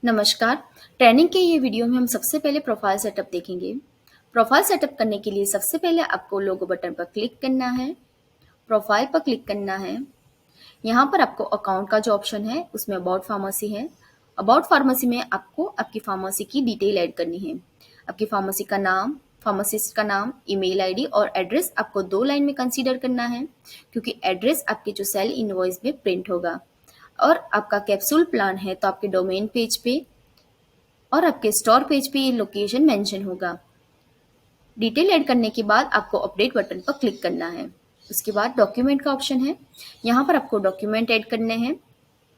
नमस्कार। ट्रेनिंग के ये वीडियो में हम सबसे पहले प्रोफाइल सेटअप देखेंगे। प्रोफाइल सेटअप करने के लिए सबसे पहले आपको लोगो बटन पर क्लिक करना है, प्रोफाइल पर क्लिक करना है। यहाँ पर आपको अकाउंट का जो ऑप्शन है उसमें अबाउट फार्मेसी है। अबाउट फार्मेसी में आपको आपकी फार्मेसी की डिटेल ऐड करनी है। आपकी फार्मेसी का नाम, फार्मासिस्ट का नाम, ईमेल आईडी और एड्रेस आपको 2 लाइन में कंसीडर करना है, क्योंकि एड्रेस आपके जो सेल इनवॉइस में प्रिंट होगा। और आपका कैप्सूल प्लान है तो आपके डोमेन पेज पे और आपके स्टोर पेज पे ये लोकेशन मेंशन होगा। डिटेल ऐड करने के बाद आपको अपडेट बटन पर क्लिक करना है। उसके बाद डॉक्यूमेंट का ऑप्शन है। यहाँ पर आपको डॉक्यूमेंट ऐड करने हैं।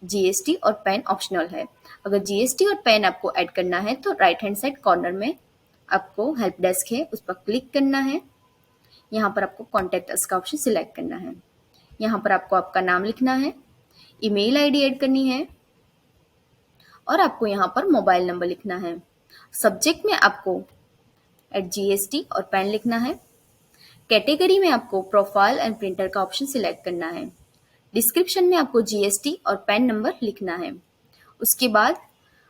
जीएसटी और पैन ऑप्शनल है। अगर जीएसटी और पैन आपको ऐड करना है तो राइट हैंड साइड कॉर्नर में आपको हेल्प डेस्क है, उस पर क्लिक करना है। यहाँ पर आपको कॉन्टैक्ट अस का ऑप्शन सिलेक्ट करना है। यहाँ पर आपको आपका नाम लिखना है, ईमेल आईडी ऐड करनी है और आपको यहाँ पर मोबाइल नंबर लिखना है। सब्जेक्ट में आपको @GST और पैन लिखना है। कैटेगरी में आपको प्रोफाइल एंड प्रिंटर का ऑप्शन सिलेक्ट करना है। डिस्क्रिप्शन में आपको जीएसटी और पैन नंबर लिखना है। उसके बाद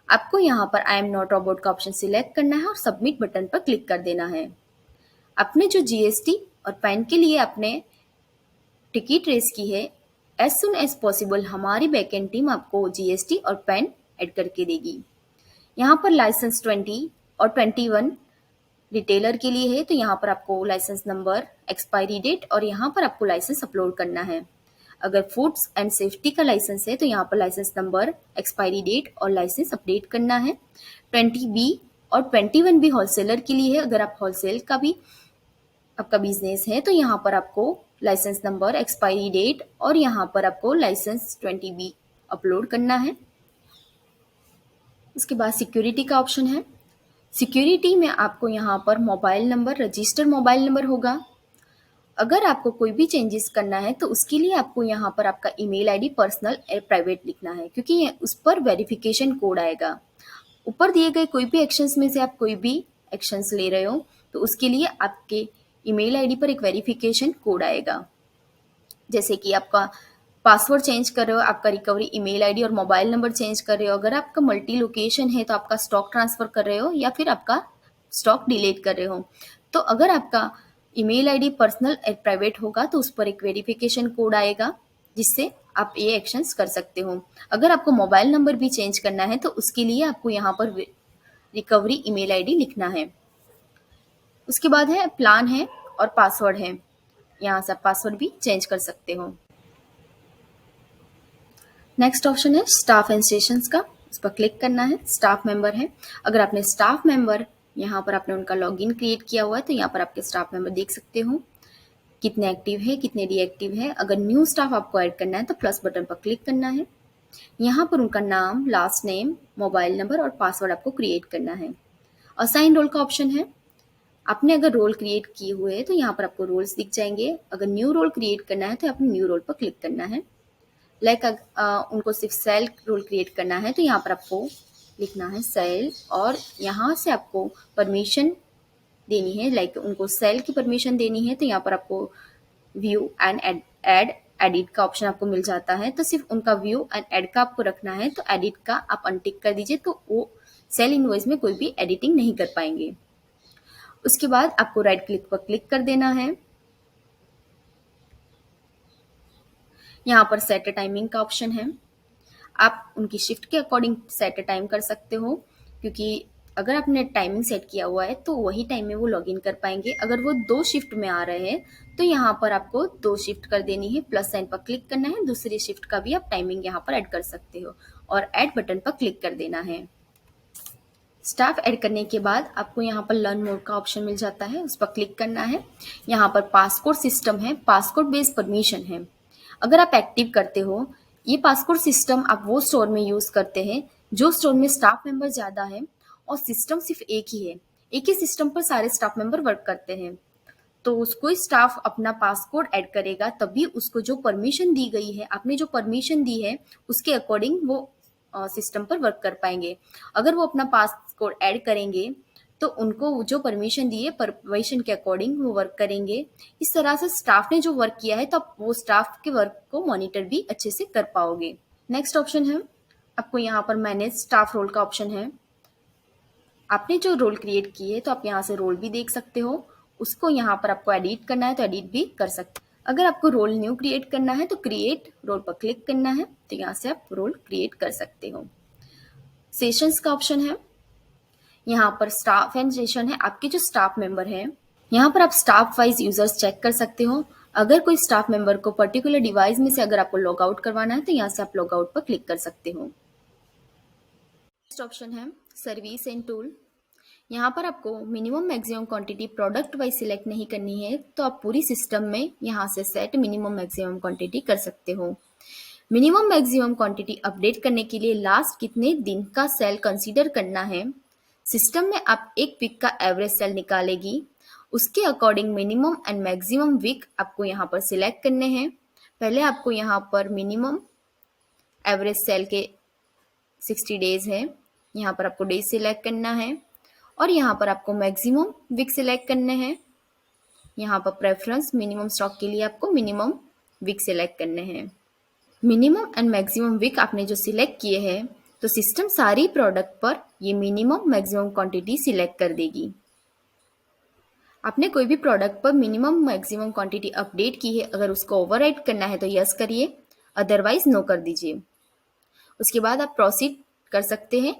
आपको यहाँ पर आई एम नॉट रोबोट का ऑप्शन सिलेक्ट करना है और सबमिट बटन पर क्लिक कर देना है। आपने जो जीएसटी और पैन के लिए आपने टिकट रेस की है, एज सुन एज पॉसिबल हमारी बैकएंड टीम आपको जीएसटी और पैन ऐड करके देगी। यहाँ पर लाइसेंस 20 और 21 रिटेलर के लिए है, तो यहाँ पर आपको लाइसेंस नंबर, एक्सपायरी डेट और यहाँ पर आपको लाइसेंस अपलोड करना है। अगर फूड्स एंड सेफ्टी का लाइसेंस है तो यहाँ पर लाइसेंस नंबर, एक्सपायरी डेट और लाइसेंस अपडेट करना है। 20B और 21 भी होलसेलर के लिए है। अगर आप होलसेल का भी आपका बिजनेस है तो यहाँ पर आपको लाइसेंस नंबर, एक्सपायरी डेट और यहाँ पर आपको लाइसेंस 20B अपलोड करना है। उसके बाद सिक्योरिटी का ऑप्शन है। सिक्योरिटी में आपको यहाँ पर mobile number, registered mobile number होगा। अगर आपको कोई भी चेंजेस करना है तो उसके लिए आपको यहाँ पर आपका ईमेल आईडी पर्सनल या प्राइवेट लिखना है, क्योंकि ये उस पर वेरिफिकेशन कोड आएगा। ऊपर दिए गए कोई भी एक्शंस में से आप कोई भी एक्शंस ले रहे हो तो उसके लिए आपके ईमेल आईडी पर एक वेरिफिकेशन कोड आएगा। जैसे कि आपका पासवर्ड चेंज कर रहे हो, आपका रिकवरी ईमेल आईडी और मोबाइल नंबर चेंज कर रहे हो, अगर आपका मल्टी लोकेशन है तो आपका स्टॉक ट्रांसफर कर रहे हो या फिर आपका स्टॉक डिलीट कर रहे हो, तो अगर आपका ईमेल आईडी पर्सनल और प्राइवेट होगा तो उस पर एक वेरिफिकेशन कोड आएगा जिससे आप ये एक्शंस कर सकते हो। अगर आपको मोबाइल नंबर भी चेंज करना है तो उसके लिए आपको यहाँ पर रिकवरी ईमेल आईडी लिखना है। उसके बाद है प्लान है और पासवर्ड है। यहाँ से आप पासवर्ड भी चेंज कर सकते हो। नेक्स्ट ऑप्शन है स्टाफ एंड सेशंस का, उस पर क्लिक करना है। स्टाफ मेंबर है। अगर आपने स्टाफ मेंबर यहाँ पर आपने उनका लॉगिन क्रिएट किया हुआ है तो यहाँ पर आपके स्टाफ मेंबर देख सकते हो कितने एक्टिव है, कितने डीएक्टिव है। अगर न्यू स्टाफ आपको ऐड करना है तो प्लस बटन पर क्लिक करना है। यहाँ पर उनका नाम, लास्ट नेम, मोबाइल नंबर और पासवर्ड आपको क्रिएट करना है। असाइन रोल का ऑप्शन है। आपने अगर रोल क्रिएट किए हुए हैं तो यहाँ पर आपको रोल्स दिख जाएंगे। अगर न्यू रोल क्रिएट करना है तो आपको न्यू रोल पर क्लिक करना है। उनको सिर्फ सेल रोल क्रिएट करना है तो यहाँ पर आपको लिखना है सेल और यहाँ से आपको परमिशन देनी है। उनको सेल की परमिशन देनी है तो यहाँ पर आपको व्यू एंड एड एडिट का ऑप्शन आपको मिल जाता है, तो सिर्फ उनका व्यू एंड एड का आपको रखना है। तो एडिट का आप अनटिक कर दीजिए तो वो सेल इनवॉइस में कोई भी एडिटिंग नहीं कर पाएंगे। उसके बाद आपको राइट क्लिक पर क्लिक कर देना है। यहाँ पर सेट टाइमिंग का ऑप्शन है। आप उनकी शिफ्ट के अकॉर्डिंग सेट टाइम कर सकते हो, क्योंकि अगर आपने टाइमिंग सेट किया हुआ है तो वही टाइम में वो लॉगिन कर पाएंगे। अगर वो 2 शिफ्ट में आ रहे हैं तो यहाँ पर आपको 2 शिफ्ट कर देनी है। प्लस साइन पर क्लिक करना है। दूसरी शिफ्ट का भी आप टाइमिंग यहाँ पर ऐड कर सकते हो और ऐड बटन पर क्लिक कर देना है। स्टाफ ऐड करने के बाद आपको यहाँ पर लर्न मोर का ऑप्शन मिल जाता है, उस पर क्लिक करना है। यहाँ पर पासकोड सिस्टम है, पासकोड बेस्ड परमिशन है। अगर आप एक्टिव करते हो ये पासकोड सिस्टम, आप वो स्टोर में यूज करते हैं जो स्टोर में स्टाफ मेंबर ज्यादा है और सिस्टम सिर्फ एक ही है। एक ही सिस्टम पर सारे स्टाफ मेंबर वर्क करते हैं, तो उसको स्टाफ अपना पासकोड ऐड करेगा तभी उसको जो परमिशन दी गई है, आपने जो परमिशन दी है उसके अकॉर्डिंग वो सिस्टम पर वर्क कर पाएंगे। अगर वो अपना पासकोड ऐड करेंगे तो उनको जो परमिशन दी है परमिशन के अकॉर्डिंग वो वर्क करेंगे। इस तरह से स्टाफ ने जो वर्क किया है तो आप वो स्टाफ के वर्क को मॉनिटर भी अच्छे से कर पाओगे। नेक्स्ट ऑप्शन है आपको यहाँ पर मैनेज स्टाफ रोल का ऑप्शन है। आपने जो रोल क्रिएट की है तो आप यहाँ से रोल भी देख सकते हो। उसको यहाँ पर आपको एडिट करना है तो एडिट भी कर सकते हैं। अगर आपको रोल न्यू क्रिएट करना है तो क्रिएट रोल पर क्लिक करना है, तो यहाँ से आप रोल क्रिएट कर सकते हो। सेशंस का ऑप्शन है। यहाँ पर स्टाफ एंड सेशन है, आपके जो स्टाफ मेंबर हैं। यहाँ पर आप स्टाफ वाइज यूजर्स चेक कर सकते हो। अगर कोई स्टाफ मेंबर को पर्टिकुलर डिवाइस में से अगर आपको लॉग आउट करवाना है तो यहाँ से आप लॉग आउट पर क्लिक कर सकते हो। नेक्स्ट ऑप्शन है सर्विस एंड टूल। यहाँ पर आपको minimum maximum quantity product wise select नहीं करनी है, तो आप पूरी सिस्टम में यहाँ से सेट मिनिमम मैक्सिमम क्वांटिटी कर सकते हो। मिनिमम मैक्सिमम क्वांटिटी अपडेट करने के लिए लास्ट कितने दिन का सेल कंसीडर करना है। सिस्टम में आप एक वीक का एवरेज सेल निकालेगी, उसके according minimum and maximum week आपको यहाँ पर सिलेक्ट करने हैं। पहले आपको यहाँ पर मिनिमम एवरेज सेल के 60 डेज है, यहाँ पर आपको डेज सिलेक्ट करना है और यहाँ पर आपको मैक्सिमम वीक सिलेक्ट करने हैं। यहाँ पर प्रेफरेंस मिनिमम स्टॉक के लिए आपको मिनिमम वीक सिलेक्ट करने हैं। मिनिमम एंड मैक्सिमम वीक आपने जो सिलेक्ट किए हैं तो सिस्टम सारी प्रोडक्ट पर ये मिनिमम मैक्सिमम क्वांटिटी सिलेक्ट कर देगी। आपने कोई भी प्रोडक्ट पर मिनिमम मैक्सिमम क्वांटिटी अपडेट की है, अगर उसको ओवरराइड करना है तो यस करिए, अदरवाइज नो कर दीजिए। उसके बाद आप प्रोसीड कर सकते हैं।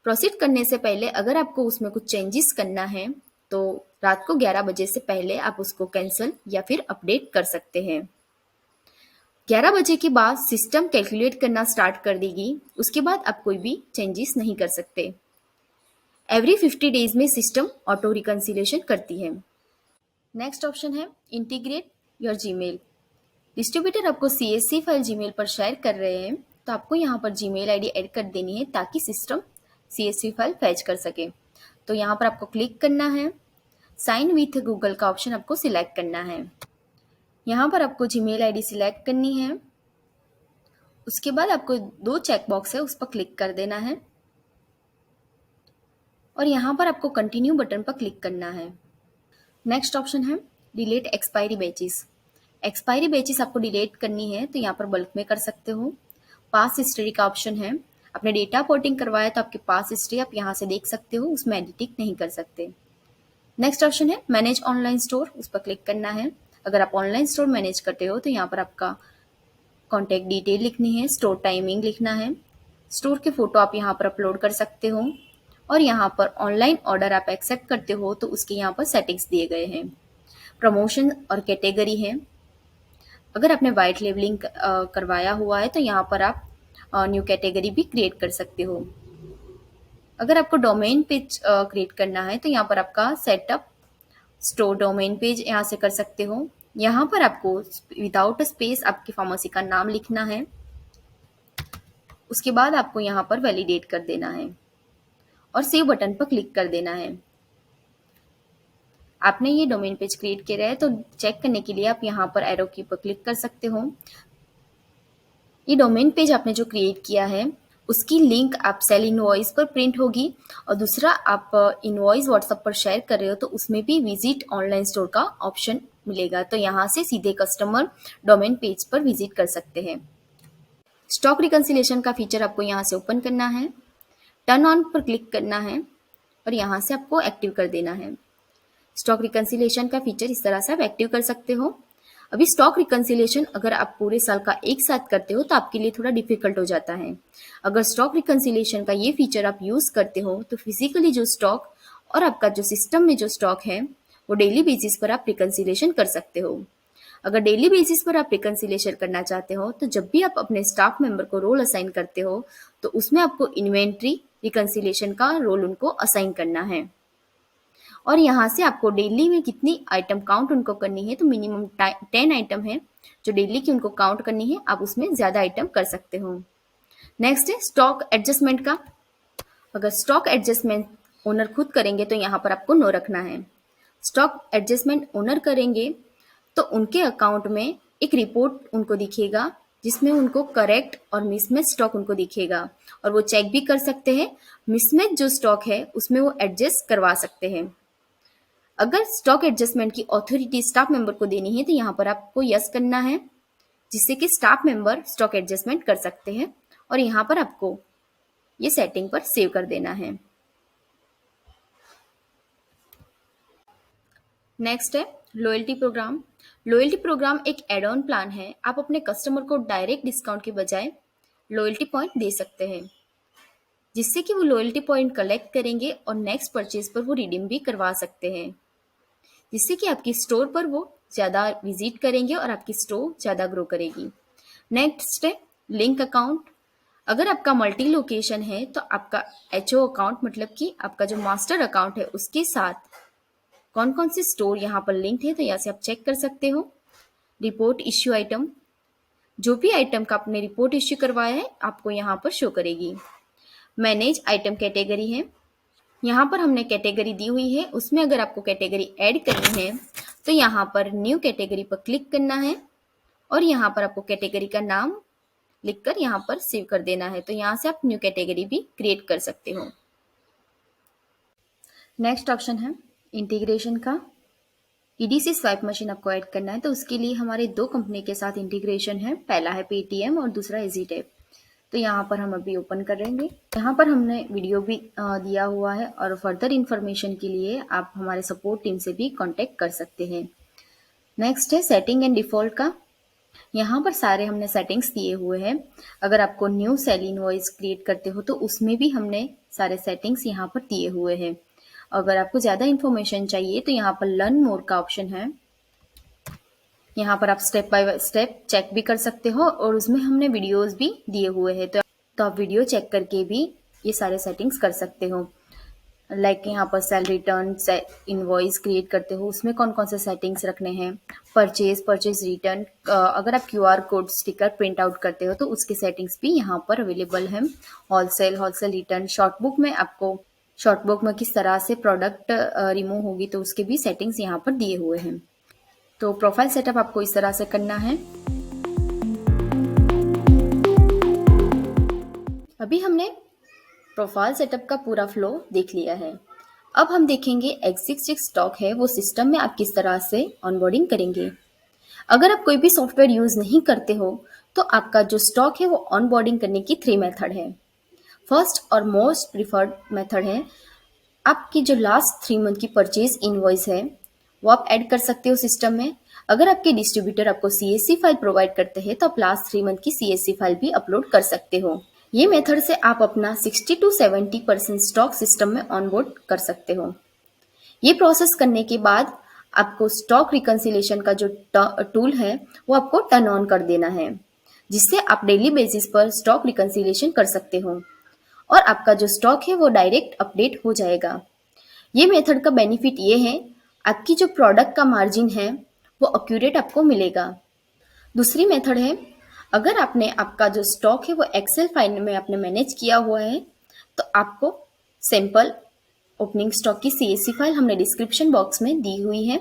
प्रोसीड करने से पहले अगर आपको उसमें कुछ चेंजेस करना है तो रात को 11 बजे से पहले आप उसको कैंसिल या फिर अपडेट कर सकते हैं। 11 बजे के बाद सिस्टम कैलकुलेट करना स्टार्ट कर देगी, उसके बाद आप कोई भी चेंजेस नहीं कर सकते। एवरी 50 डेज में सिस्टम ऑटो रिकंसिलेशन करती है। नेक्स्ट ऑप्शन है इंटीग्रेट योर जीमेल। डिस्ट्रीब्यूटर आपको CSV फाइल जीमेल पर शेयर कर रहे हैं, तो आपको यहाँ पर जीमेल आईडी ऐड कर देनी है ताकि सिस्टम CSV फाइल फैच कर सके। तो यहाँ पर आपको क्लिक करना है, साइन विथ गूगल का ऑप्शन आपको सिलेक्ट करना है। यहाँ पर आपको जीमेल आईडी सिलेक्ट करनी है। उसके बाद आपको 2 चेक बॉक्स है, उस पर क्लिक कर देना है और यहाँ पर आपको कंटिन्यू बटन पर क्लिक करना है। नेक्स्ट ऑप्शन है delete expiry batches. Expiry batches आपको डिलीट करनी है तो यहाँ पर बल्क में कर सकते हो। पास हिस्ट्री का ऑप्शन है, आपने डेटा पोर्टिंग करवाया तो आपके पास हिस्ट्री आप यहाँ से देख सकते हो, उसमें एडिटिंग नहीं कर सकते। नेक्स्ट ऑप्शन है मैनेज ऑनलाइन स्टोर, उस पर क्लिक करना है। अगर आप ऑनलाइन स्टोर मैनेज करते हो तो यहाँ पर आपका कॉन्टैक्ट डिटेल लिखनी है, स्टोर टाइमिंग लिखना है, स्टोर के फोटो आप यहाँ पर अपलोड कर सकते हो और यहाँ पर ऑनलाइन ऑर्डर आप एक्सेप्ट करते हो तो उसके यहाँ पर सेटिंग्स दिए गए हैं। प्रमोशन और कैटेगरी है, अगर आपने वाइट लेबलिंग करवाया हुआ है तो यहाँ पर आप न्यू कैटेगरी भी क्रिएट कर सकते हो। अगर आपको डोमेन पेज क्रिएट करना है तो यहाँ पर आपका सेटअप स्टोर डोमेन पेज यहाँ से कर सकते हो। यहाँ पर आपको विदाउट स्पेस आपकी फार्मेसी का नाम लिखना है। उसके बाद आपको यहाँ पर वैलिडेट कर देना है और सेव बटन पर क्लिक कर देना है। आपने ये डोमेन पेज क्रिएट किया है तो चेक करने के लिए आप यहाँ पर एरो की पर क्लिक कर सकते हो। ये डोमेन पेज आपने जो क्रिएट किया है उसकी लिंक आप सेल इनवॉइस पर प्रिंट होगी और दूसरा आप इनवॉइस व्हाट्सएप पर शेयर कर रहे हो तो उसमें भी विजिट ऑनलाइन स्टोर का ऑप्शन मिलेगा, तो यहाँ से सीधे कस्टमर डोमेन पेज पर विजिट कर सकते हैं। स्टॉक रिकंसिलेशन का फीचर आपको यहाँ से ओपन करना है, टर्न ऑन पर क्लिक करना है और यहाँ से आपको एक्टिव कर देना है। स्टॉक रिकंसिलेशन का फीचर इस तरह से आप एक्टिव कर सकते हो। अभी स्टॉक रिकंसिलेशन अगर आप पूरे साल का एक साथ करते हो तो आपके लिए थोड़ा डिफिकल्ट हो जाता है। अगर स्टॉक रिकंसिलेशन का ये फीचर आप यूज करते हो तो फिजिकली जो स्टॉक और आपका जो सिस्टम में जो स्टॉक है वो डेली बेसिस पर आप रिकंसिलेशन कर सकते हो। अगर डेली बेसिस पर आप रिकंसिलेशन करना चाहते हो तो जब भी आप अपने स्टाफ मेंबर को रोल असाइन करते हो तो उसमें आपको इन्वेंट्री रिकंसिलेशन का रोल उनको असाइन करना है और यहाँ से आपको डेली में कितनी आइटम काउंट उनको करनी है, तो मिनिमम 10 आइटम है जो डेली की उनको काउंट करनी है, आप उसमें ज़्यादा आइटम कर सकते हो। नेक्स्ट है स्टॉक एडजस्टमेंट का। अगर स्टॉक एडजस्टमेंट ओनर खुद करेंगे तो यहाँ पर आपको नो रखना है। स्टॉक एडजस्टमेंट ओनर करेंगे तो उनके अकाउंट में एक रिपोर्ट उनको दिखेगा जिसमें उनको करेक्ट और मिसमैच स्टॉक उनको दिखेगा और वो चेक भी कर सकते हैं। मिसमैच जो स्टॉक है उसमें वो एडजस्ट करवा सकते हैं। अगर स्टॉक एडजस्टमेंट की अथॉरिटी स्टाफ मेंबर को देनी है तो यहाँ पर आपको यस करना है, जिससे कि स्टाफ मेंबर स्टॉक एडजस्टमेंट कर सकते हैं और यहाँ पर आपको ये सेटिंग पर सेव कर देना है। नेक्स्ट है लॉयल्टी प्रोग्राम। लॉयल्टी प्रोग्राम एक एड ऑन प्लान है। आप अपने कस्टमर को डायरेक्ट डिस्काउंट के बजाय लॉयल्टी पॉइंट दे सकते हैं, जिससे कि वो लॉयल्टी पॉइंट कलेक्ट करेंगे और नेक्स्ट परचेज पर वो रिडीम भी करवा सकते हैं, जिससे कि आपकी स्टोर पर वो ज़्यादा विजिट करेंगे और आपकी स्टोर ज़्यादा ग्रो करेगी। नेक्स्ट है लिंक अकाउंट। अगर आपका मल्टी लोकेशन है तो आपका HO अकाउंट, मतलब कि आपका जो मास्टर अकाउंट है, उसके साथ कौन कौन से स्टोर यहाँ पर लिंक्ड है तो यहाँ से आप चेक कर सकते हो। रिपोर्ट इश्यू आइटम, जो भी आइटम का आपने रिपोर्ट इश्यू करवाया है आपको यहाँ पर शो करेगी। मैनेज आइटम कैटेगरी है, यहाँ पर हमने कैटेगरी दी हुई है, उसमें अगर आपको कैटेगरी ऐड करनी है तो यहाँ पर न्यू कैटेगरी पर क्लिक करना है और यहाँ पर आपको कैटेगरी का नाम लिखकर यहाँ पर सेव कर देना है। तो यहाँ से आप न्यू कैटेगरी भी क्रिएट कर सकते हो। नेक्स्ट ऑप्शन है इंटीग्रेशन का। EDC स्वाइप मशीन आपको ऐड करना है, तो उसके लिए हमारे 2 कंपनी के साथ इंटीग्रेशन है। पहला है पेटीएम और दूसरा इजीटेप। तो यहाँ पर हम अभी ओपन करेंगे। यहाँ पर हमने वीडियो भी दिया हुआ है और फर्दर इंफॉर्मेशन के लिए आप हमारे सपोर्ट टीम से भी कांटेक्ट कर सकते हैं। नेक्स्ट है सेटिंग एंड डिफ़ॉल्ट का। यहाँ पर सारे हमने सेटिंग्स दिए हुए हैं। अगर आपको न्यू सेल इनवॉइस क्रिएट करते हो तो उसमें भी हमने सारे सेटिंग्स यहाँ पर दिए हुए हैं। अगर आपको ज़्यादा इन्फॉर्मेशन चाहिए तो यहाँ पर लर्न मोर का ऑप्शन है। यहाँ पर आप स्टेप बाय स्टेप चेक भी कर सकते हो और उसमें हमने वीडियोस भी दिए हुए हैं, तो आप वीडियो चेक करके भी ये सारे सेटिंग्स कर सकते हो। लाइक यहाँ पर सेल रिटर्न इनवॉइस क्रिएट करते हो, उसमें कौन कौन से सेटिंग्स रखने हैं। परचेज रिटर्न, अगर आप QR code sticker print out करते हो तो उसके सेटिंग्स भी यहाँ पर अवेलेबल है। होलसेल रिटर्न, शॉर्ट बुक में किस तरह से प्रोडक्ट रिमूव होगी तो उसके भी सेटिंग्स यहाँ पर दिए हुए हैं। तो प्रोफाइल सेटअप आपको इस तरह से करना है। अभी हमने प्रोफाइल सेटअप का पूरा फ्लो देख लिया है। अब हम देखेंगे एग्जिस्टिंग स्टॉक है वो सिस्टम में आप किस तरह से ऑनबोर्डिंग करेंगे। अगर आप कोई भी सॉफ्टवेयर यूज नहीं करते हो तो आपका जो स्टॉक है वो ऑनबोर्डिंग करने की 3 मेथड है। फर्स्ट और मोस्ट प्रिफर्ड मेथड है, आपकी जो लास्ट 3 मंथ की परचेज इनवॉइस है वो आप ऐड कर सकते हो सिस्टम में। अगर आपके डिस्ट्रीब्यूटर आपको CSV फाइल प्रोवाइड करते हैं तो आप लास्ट 3 मंथ की CSV फाइल भी अपलोड कर सकते हो। ये मेथड से आप अपना 60 to 70% स्टॉक सिस्टम में ऑनबोर्ड कर सकते हो। ये प्रोसेस करने के बाद आपको स्टॉक रिकंसिलिएशन का जो टूल है वो आपको टर्न ऑन कर देना है, जिससे आप डेली बेसिस पर स्टॉक रिकंसिलिएशन कर सकते हो और आपका जो स्टॉक है वो डायरेक्ट अपडेट हो जाएगा। ये मेथड का बेनिफिट ये है, आपकी जो प्रोडक्ट का मार्जिन है वो एक्यूरेट आपको मिलेगा। दूसरी मेथड है, अगर आपने आपका जो स्टॉक है वो एक्सेल फाइल में आपने मैनेज किया हुआ है तो आपको सैंपल ओपनिंग स्टॉक की CSV फाइल हमने डिस्क्रिप्शन बॉक्स में दी हुई है।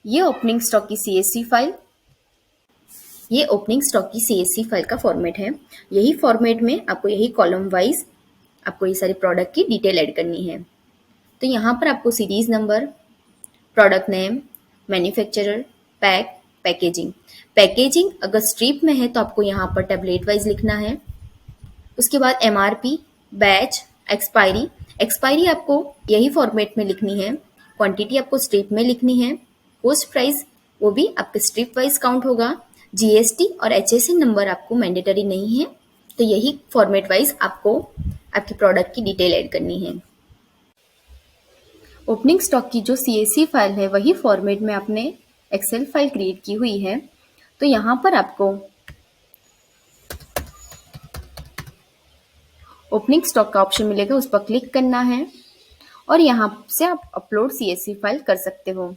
ये ओपनिंग स्टॉक की CSV फाइल का फॉर्मेट है। यही फॉर्मेट में आपको यही कॉलम वाइज आपको ये सारी प्रोडक्ट की डिटेल ऐड करनी है। तो यहाँ पर आपको series number, product name, manufacturer, packaging अगर स्ट्रिप में है तो आपको यहाँ पर टैबलेट वाइज लिखना है। उसके बाद MRP, बैच, एक्सपायरी आपको यही फॉर्मेट में लिखनी है। क्वांटिटी आपको स्ट्रिप में लिखनी है। कॉस्ट प्राइस वो भी आपके स्ट्रिप वाइज काउंट होगा। GST और HSN नंबर आपको मैंडेटरी नहीं है, तो यही फॉर्मेट वाइज आपको आपकी प्रोडक्ट की डिटेल ऐड करनी है। ओपनिंग स्टॉक की जो CSV फाइल है वही फॉर्मेट में आपने एक्सेल फाइल क्रिएट की हुई है। तो यहाँ पर आपको ओपनिंग स्टॉक का ऑप्शन मिलेगा, उस पर क्लिक करना है और यहाँ से आप अपलोड CSV फाइल कर सकते हो।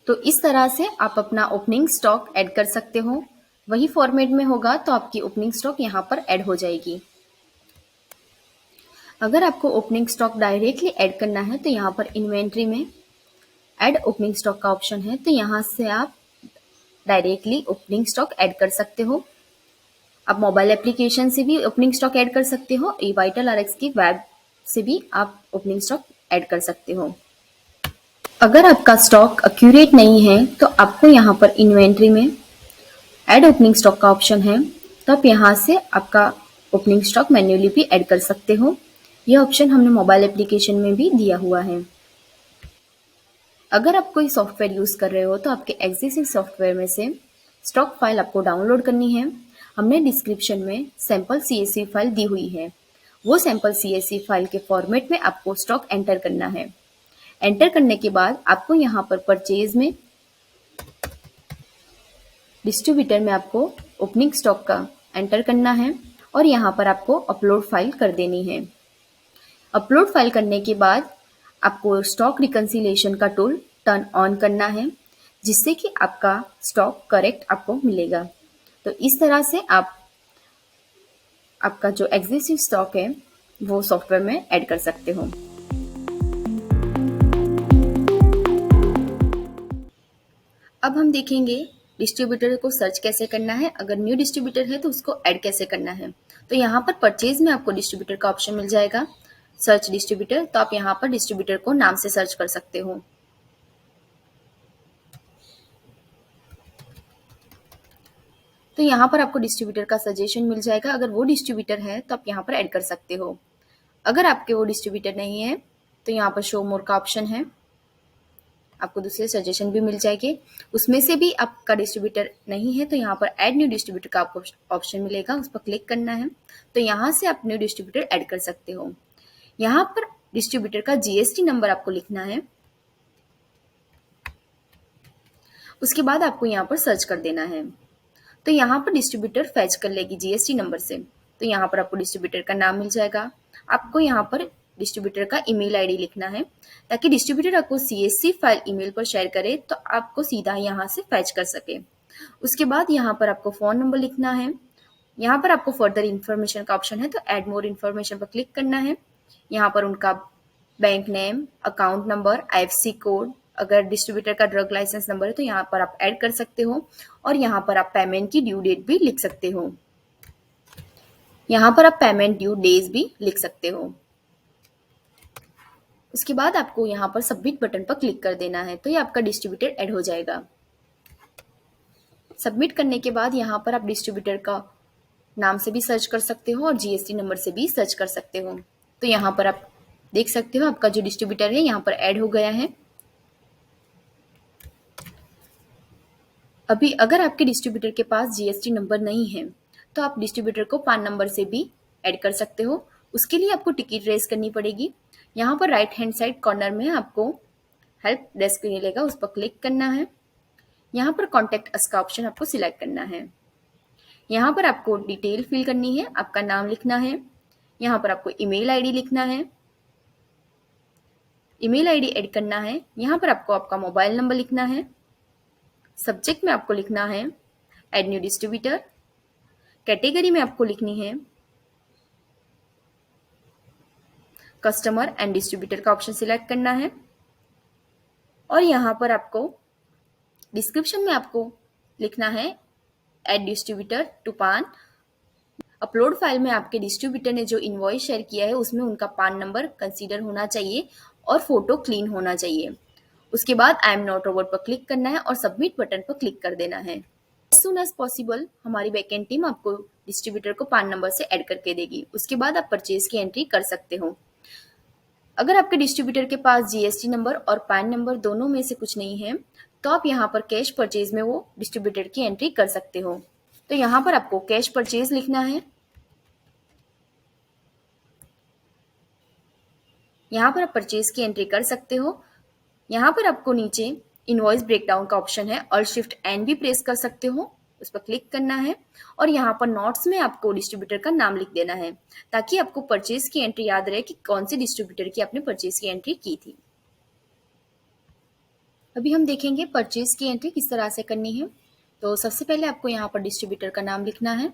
तो इस तरह से आप अपना ओपनिंग स्टॉक ऐड कर सकते हो। वही फॉर्मेट में होगा तो आपकी ओपनिंग स्टॉक यहाँ पर ऐड हो जाएगी। अगर आपको ओपनिंग स्टॉक डायरेक्टली ऐड करना है तो यहाँ पर इन्वेंट्री में ऐड ओपनिंग स्टॉक का ऑप्शन है, तो यहाँ से आप डायरेक्टली ओपनिंग स्टॉक ऐड कर सकते हो। आप मोबाइल एप्लीकेशन से भी ओपनिंग स्टॉक ऐड कर सकते हो, eVital RX की वेब से भी आप ओपनिंग स्टॉक ऐड कर सकते हो। अगर आपका स्टॉक एक्यूरेट नहीं है तो आपको यहाँ पर इन्वेंट्री में ऐड ओपनिंग स्टॉक का ऑप्शन है, तो आप यहाँ से आपका ओपनिंग स्टॉक मैन्युअली भी ऐड कर सकते हो। यह ऑप्शन हमने मोबाइल एप्लीकेशन में भी दिया हुआ है। अगर आप कोई सॉफ्टवेयर यूज़ कर रहे हो तो आपके एग्जिस्टिंग सॉफ्टवेयर में से स्टॉक फाइल आपको डाउनलोड करनी है। हमने डिस्क्रिप्शन में सैम्पल CSV फाइल दी हुई है। वो सैम्पल CSV फाइल के फॉर्मेट में आपको स्टॉक एंटर करना है। एंटर करने के बाद आपको यहाँ पर परचेज में, डिस्ट्रीब्यूटर में आपको ओपनिंग स्टॉक का एंटर करना है और यहाँ पर आपको अपलोड फाइल कर देनी है। अपलोड फाइल करने के बाद आपको स्टॉक रिकन्सिलिएशन का टूल टर्न ऑन करना है, जिससे कि आपका स्टॉक करेक्ट आपको मिलेगा। तो इस तरह से आप आपका जो एग्जिस्टिंग स्टॉक है वो सॉफ्टवेयर में ऐड कर सकते हो। अब हम देखेंगे डिस्ट्रीब्यूटर को सर्च कैसे करना है। अगर न्यू डिस्ट्रीब्यूटर है तो उसको ऐड कैसे करना है। तो यहाँ पर परचेज में आपको डिस्ट्रीब्यूटर का ऑप्शन मिल जाएगा, सर्च डिस्ट्रीब्यूटर। तो आप यहाँ पर डिस्ट्रीब्यूटर को नाम से सर्च कर सकते हो। तो यहाँ पर आपको डिस्ट्रीब्यूटर का सजेशन मिल जाएगा। अगर वो डिस्ट्रीब्यूटर है तो आप यहाँ पर ऐड कर सकते हो। अगर आपके वो डिस्ट्रीब्यूटर नहीं है तो यहाँ पर शो मोर का ऑप्शन है, आपको दूसरे सजेशन भी मिल जाएंगे। उसमें से भी आपका डिस्ट्रीब्यूटर नहीं है तो यहाँ पर ऐड न्यू डिस्ट्रीब्यूटर का आपको ऑप्शन मिलेगा, उस पर क्लिक करना है। तो यहाँ से आप न्यू डिस्ट्रीब्यूटर ऐड कर सकते हो। यहाँ पर डिस्ट्रीब्यूटर का GST नंबर आपको लिखना है। उसके बाद आपको यहाँ पर सर्च कर देना है। तो यहाँ पर डिस्ट्रीब्यूटर फैच कर लेगी GST नंबर से। तो यहाँ पर आपको डिस्ट्रीब्यूटर का नाम मिल जाएगा। आपको यहाँ पर डिस्ट्रीब्यूटर का ईमेल आईडी लिखना है, ताकि डिस्ट्रीब्यूटर आपको CSV फाइल ईमेल पर शेयर करे तो आपको सीधा यहाँ से फैच कर सके। उसके बाद यहाँ पर आपको फ़ोन नंबर लिखना है। यहाँ पर आपको फर्दर इन्फॉर्मेशन का ऑप्शन है, तो ऐड मोर इन्फॉर्मेशन पर क्लिक करना है। यहाँ पर उनका bank name, account number, IFSC code, अगर डिस्ट्रीब्यूटर का ड्रग लाइसेंस नंबर है तो यहाँ पर आप ऐड कर सकते हो। और यहाँ पर आप पेमेंट की ड्यू डेट भी लिख सकते हो। यहाँ पर आप पेमेंट ड्यू डेज भी लिख सकते हो। उसके बाद आपको यहाँ पर सबमिट बटन पर क्लिक कर देना है, तो ये आपका डिस्ट्रीब्यूटर ऐड हो जाएगा। सबमिट करने के बाद यहाँ पर आप डिस्ट्रीब्यूटर का नाम से भी सर्च कर सकते हो और GST नंबर से भी सर्च कर सकते हो। तो यहाँ पर आप देख सकते हो आपका जो डिस्ट्रीब्यूटर है यहाँ पर ऐड हो गया है। अभी अगर आपके डिस्ट्रीब्यूटर के पास GST नंबर नहीं है तो आप डिस्ट्रीब्यूटर को पान नंबर से भी ऐड कर सकते हो। उसके लिए आपको टिकट रेज करनी पड़ेगी। यहाँ पर राइट हैंड साइड कॉर्नर में आपको हेल्प डेस्क मिलेगा, उस पर क्लिक करना है। यहाँ पर कॉन्टेक्ट अस का ऑप्शन आपको सिलेक्ट करना है। यहाँ पर आपको डिटेल फिल करनी है, आपका नाम लिखना है। यहाँ पर आपको ईमेल आईडी लिखना है, ईमेल आईडी ऐड करना है। यहाँ पर आपको आपका मोबाइल नंबर लिखना है। सब्जेक्ट में आपको लिखना है ऐड न्यू डिस्ट्रीब्यूटर। कैटेगरी में आपको लिखनी है कस्टमर एंड डिस्ट्रीब्यूटर का ऑप्शन सिलेक्ट करना है। और यहाँ पर आपको डिस्क्रिप्शन में आपको लिखना है ऐड डिस्ट्रीब्यूटर टू पान। अपलोड फाइल में आपके डिस्ट्रीब्यूटर ने जो इनवॉइस शेयर किया है उसमें उनका पान नंबर कंसीडर होना चाहिए और फोटो क्लीन होना चाहिए। उसके बाद आई एम नॉट रोबोट पर क्लिक करना है और सबमिट बटन पर क्लिक कर देना है। एज सुन एज पॉसिबल हमारी बैकएंड टीम आपको डिस्ट्रीब्यूटर को पान नंबर से ऐड करके देगी। उसके बाद आप परचेज की एंट्री कर सकते हो। अगर आपके डिस्ट्रीब्यूटर के पास GST नंबर और पान नंबर दोनों में से कुछ नहीं है तो आप यहाँ पर कैश परचेज में वो डिस्ट्रीब्यूटर की एंट्री कर सकते हो। तो यहाँ पर आपको कैश परचेज लिखना है। यहाँ पर आप परचेज की एंट्री कर सकते हो। यहाँ पर आपको नीचे इनवॉइस ब्रेकडाउन का ऑप्शन है और शिफ्ट एन भी प्रेस कर सकते हो, उस पर क्लिक करना है। और यहाँ पर नोट्स में आपको डिस्ट्रीब्यूटर का नाम लिख देना है, ताकि आपको परचेज की एंट्री याद रहे कि कौन सी डिस्ट्रीब्यूटर की आपने परचेज की एंट्री की थी। अभी हम देखेंगे परचेज की एंट्री किस तरह से करनी है। तो सबसे पहले आपको यहाँ पर डिस्ट्रीब्यूटर का नाम लिखना है।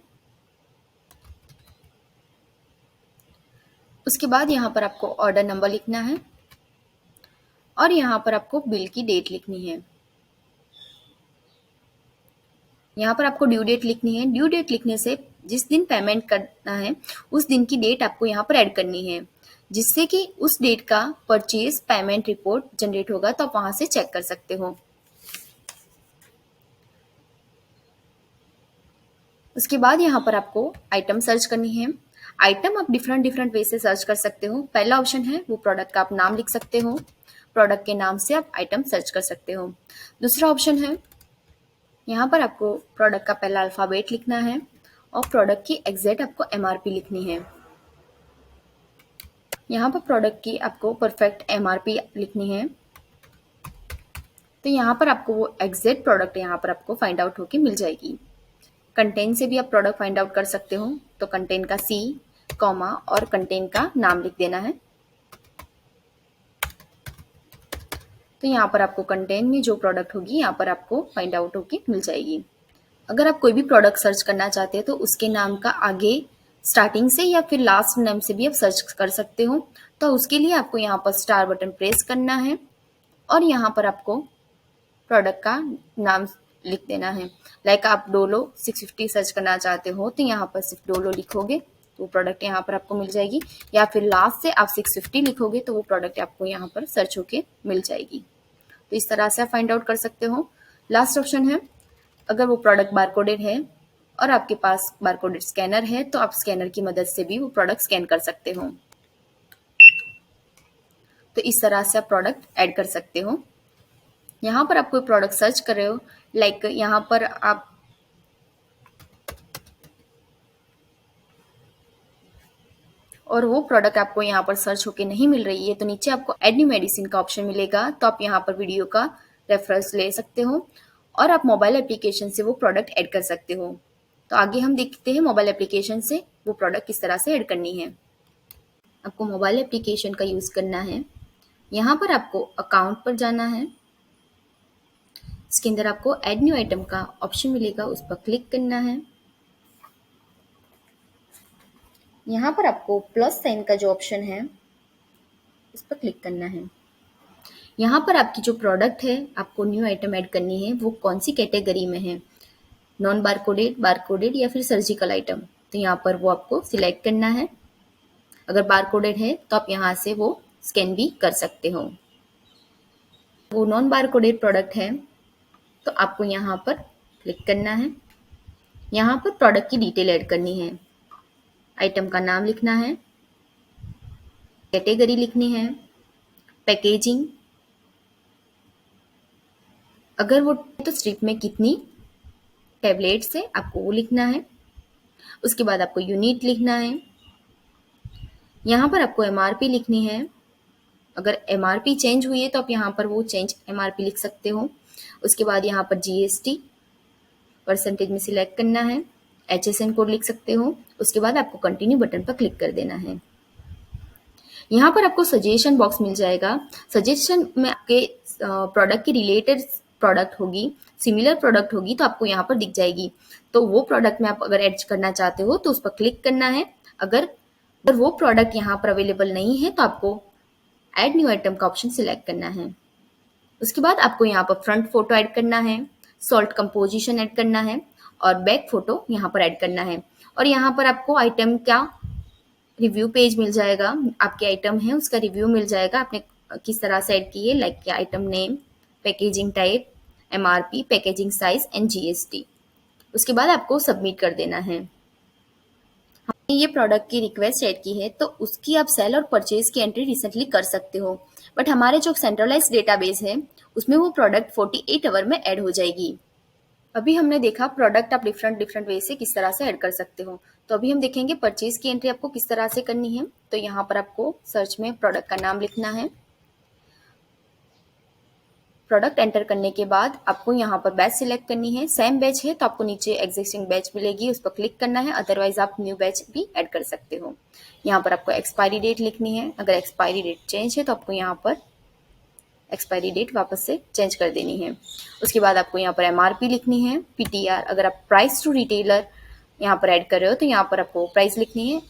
उसके बाद यहाँ पर आपको ऑर्डर नंबर लिखना है और यहाँ पर आपको बिल की डेट लिखनी है। यहाँ पर आपको ड्यू डेट लिखनी है। ड्यू डेट लिखने से जिस दिन पेमेंट करना है उस दिन की डेट आपको यहाँ पर ऐड करनी है, जिससे कि उस डेट का परचेज पेमेंट रिपोर्ट जनरेट होगा, तो आप वहाँ से चेक कर सकते हो। उसके बाद यहाँ पर आपको आइटम सर्च करनी है। आइटम आप डिफरेंट डिफरेंट वे से सर्च कर सकते हो। पहला ऑप्शन है वो प्रोडक्ट का आप नाम लिख सकते हो, प्रोडक्ट के नाम से आप आइटम सर्च कर सकते हो। दूसरा ऑप्शन है यहाँ पर आपको प्रोडक्ट का पहला अल्फ़ाबेट लिखना है और प्रोडक्ट की एग्जैक्ट आपको एमआरपी लिखनी है। यहाँ पर प्रोडक्ट की आपको परफेक्ट एमआरपी लिखनी है। तो यहाँ पर आपको वो एग्जैक्ट प्रोडक्ट यहाँ पर आपको फाइंड आउट होके मिल जाएगी। कंटेंट से भी आप प्रोडक्ट फाइंड आउट कर सकते हो। तो कंटेंट का सी, कॉमा और कंटेंट का नाम लिख देना है। तो यहाँ पर आपको कंटेंट में जो प्रोडक्ट होगी यहाँ पर आपको फाइंड आउट होके मिल जाएगी। अगर आप कोई भी प्रोडक्ट सर्च करना चाहते हैं तो उसके नाम का आगे स्टार्टिंग से या फिर लास्ट नेम से भी आप सर्च कर सकते हो। तो उसके लिए आपको यहाँ पर स्टार बटन प्रेस करना है और यहाँ पर आपको प्रोडक्ट का नाम लिख देना है। लाइक आप डोलो 650 सर्च करना चाहते हो तो यहाँ पर सिर्फ डोलो लिखोगे तो वो प्रोडक्ट यहाँ पर आपको मिल जाएगी, या फिर लास्ट से आप 650 लिखोगे तो वो प्रोडक्ट आपको यहाँ पर सर्च होके मिल जाएगी। तो इस तरह से आप फाइंड आउट कर सकते हो। लास्ट ऑप्शन है, अगर वो प्रोडक्ट बारकोडेड है और आपके पास बारकोडेड स्कैनर है तो आप स्कैनर की मदद से भी वो प्रोडक्ट स्कैन कर सकते हो। तो इस तरह से आप प्रोडक्ट ऐड कर सकते हो। यहाँ पर आप कोई प्रोडक्ट सर्च कर रहे हो, लाइक यहाँ पर आप और वो प्रोडक्ट आपको यहाँ पर सर्च होके नहीं मिल रही है तो नीचे आपको एड न्यू मेडिसिन का ऑप्शन मिलेगा। तो आप यहाँ पर वीडियो का रेफरेंस ले सकते हो और आप मोबाइल एप्लीकेशन से वो प्रोडक्ट ऐड कर सकते हो। तो आगे हम देखते हैं मोबाइल एप्लीकेशन से वो प्रोडक्ट किस तरह से ऐड करनी है। आपको मोबाइल एप्लीकेशन का यूज़ करना है। यहाँ पर आपको अकाउंट पर जाना है। इसके अंदर आपको एड न्यू आइटम का ऑप्शन मिलेगा, उस पर क्लिक करना है। यहाँ पर आपको प्लस साइन का जो ऑप्शन है इस पर क्लिक करना है। यहाँ पर आपकी जो प्रोडक्ट है आपको न्यू आइटम ऐड करनी है, वो कौन सी कैटेगरी में है, नॉन बारकोडेड, बारकोडेड या फिर सर्जिकल आइटम। तो यहाँ पर वो आपको सिलेक्ट करना है। अगर बारकोडेड है तो आप यहाँ से वो स्कैन भी कर सकते हो। वो नॉन बारकोडेड प्रोडक्ट है तो आपको यहाँ पर क्लिक करना है। यहाँ पर प्रोडक्ट की डिटेल ऐड करनी है। आइटम का नाम लिखना है, कैटेगरी लिखनी है, पैकेजिंग, अगर वो तो स्ट्रिप में कितनी टैबलेट्स है आपको वो लिखना है। उसके बाद आपको यूनिट लिखना है। यहाँ पर आपको एमआरपी लिखनी है। अगर एमआरपी चेंज हुई है तो आप यहाँ पर वो चेंज एमआरपी लिख सकते हो। उसके बाद यहाँ पर जीएसटी परसेंटेज में सिलेक्ट करना है, एचएसएन कोड लिख सकते हो। उसके बाद आपको कंटिन्यू बटन पर क्लिक कर देना है। यहाँ पर आपको सजेशन बॉक्स मिल जाएगा। सजेशन में आपके प्रोडक्ट की रिलेटेड प्रोडक्ट होगी, सिमिलर प्रोडक्ट होगी तो आपको यहाँ पर दिख जाएगी। तो वो प्रोडक्ट में आप अगर ऐड करना चाहते हो तो उस पर क्लिक करना है। अगर वो प्रोडक्ट यहाँ पर अवेलेबल नहीं है तो आपको ऐड न्यू आइटम का ऑप्शन सिलेक्ट करना है। उसके बाद आपको यहाँ पर फ्रंट फोटो ऐड करना है, सॉल्ट कंपोजिशन ऐड करना है और बैक फोटो यहाँ पर ऐड करना है। और यहाँ पर आपको आइटम का रिव्यू पेज मिल जाएगा, आपके आइटम है उसका रिव्यू मिल जाएगा, आपने किस तरह से ऐड की है, like item name, packaging type, MRP, packaging size and GST. उसके बाद आपको सबमिट कर देना है। हमने ये प्रोडक्ट की रिक्वेस्ट ऐड की है तो उसकी आप सेल और परचेज की एंट्री रिसेंटली कर सकते हो, बट हमारे जो सेंट्रलाइज डेटाबेस है उसमें वो प्रोडक्ट 48 आवर में ऐड हो जाएगी। अभी हमने देखा प्रोडक्ट आप डिफरेंट डिफरेंट वे से किस तरह से ऐड कर सकते हो। तो अभी हम देखेंगे परचेज की एंट्री आपको किस तरह से करनी है। तो यहाँ पर आपको सर्च में प्रोडक्ट का नाम लिखना है। प्रोडक्ट एंटर करने के बाद आपको यहाँ पर बैच सिलेक्ट करनी है। सेम बैच है तो आपको नीचे एग्जिस्टिंग बैच मिलेगी, उस पर क्लिक करना है, अदरवाइज आप न्यू बैच भी ऐड कर सकते हो। यहाँ पर आपको एक्सपायरी डेट लिखनी है। अगर एक्सपायरी डेट चेंज है तो आपको यहाँ पर एक्सपायरी डेट वापस से चेंज कर देनी है। उसके बाद आपको यहाँ पर एमआरपी लिखनी है, पीटीआर, अगर आप प्राइस टू रिटेलर यहाँ पर ऐड कर रहे हो तो यहाँ पर आपको प्राइस लिखनी है।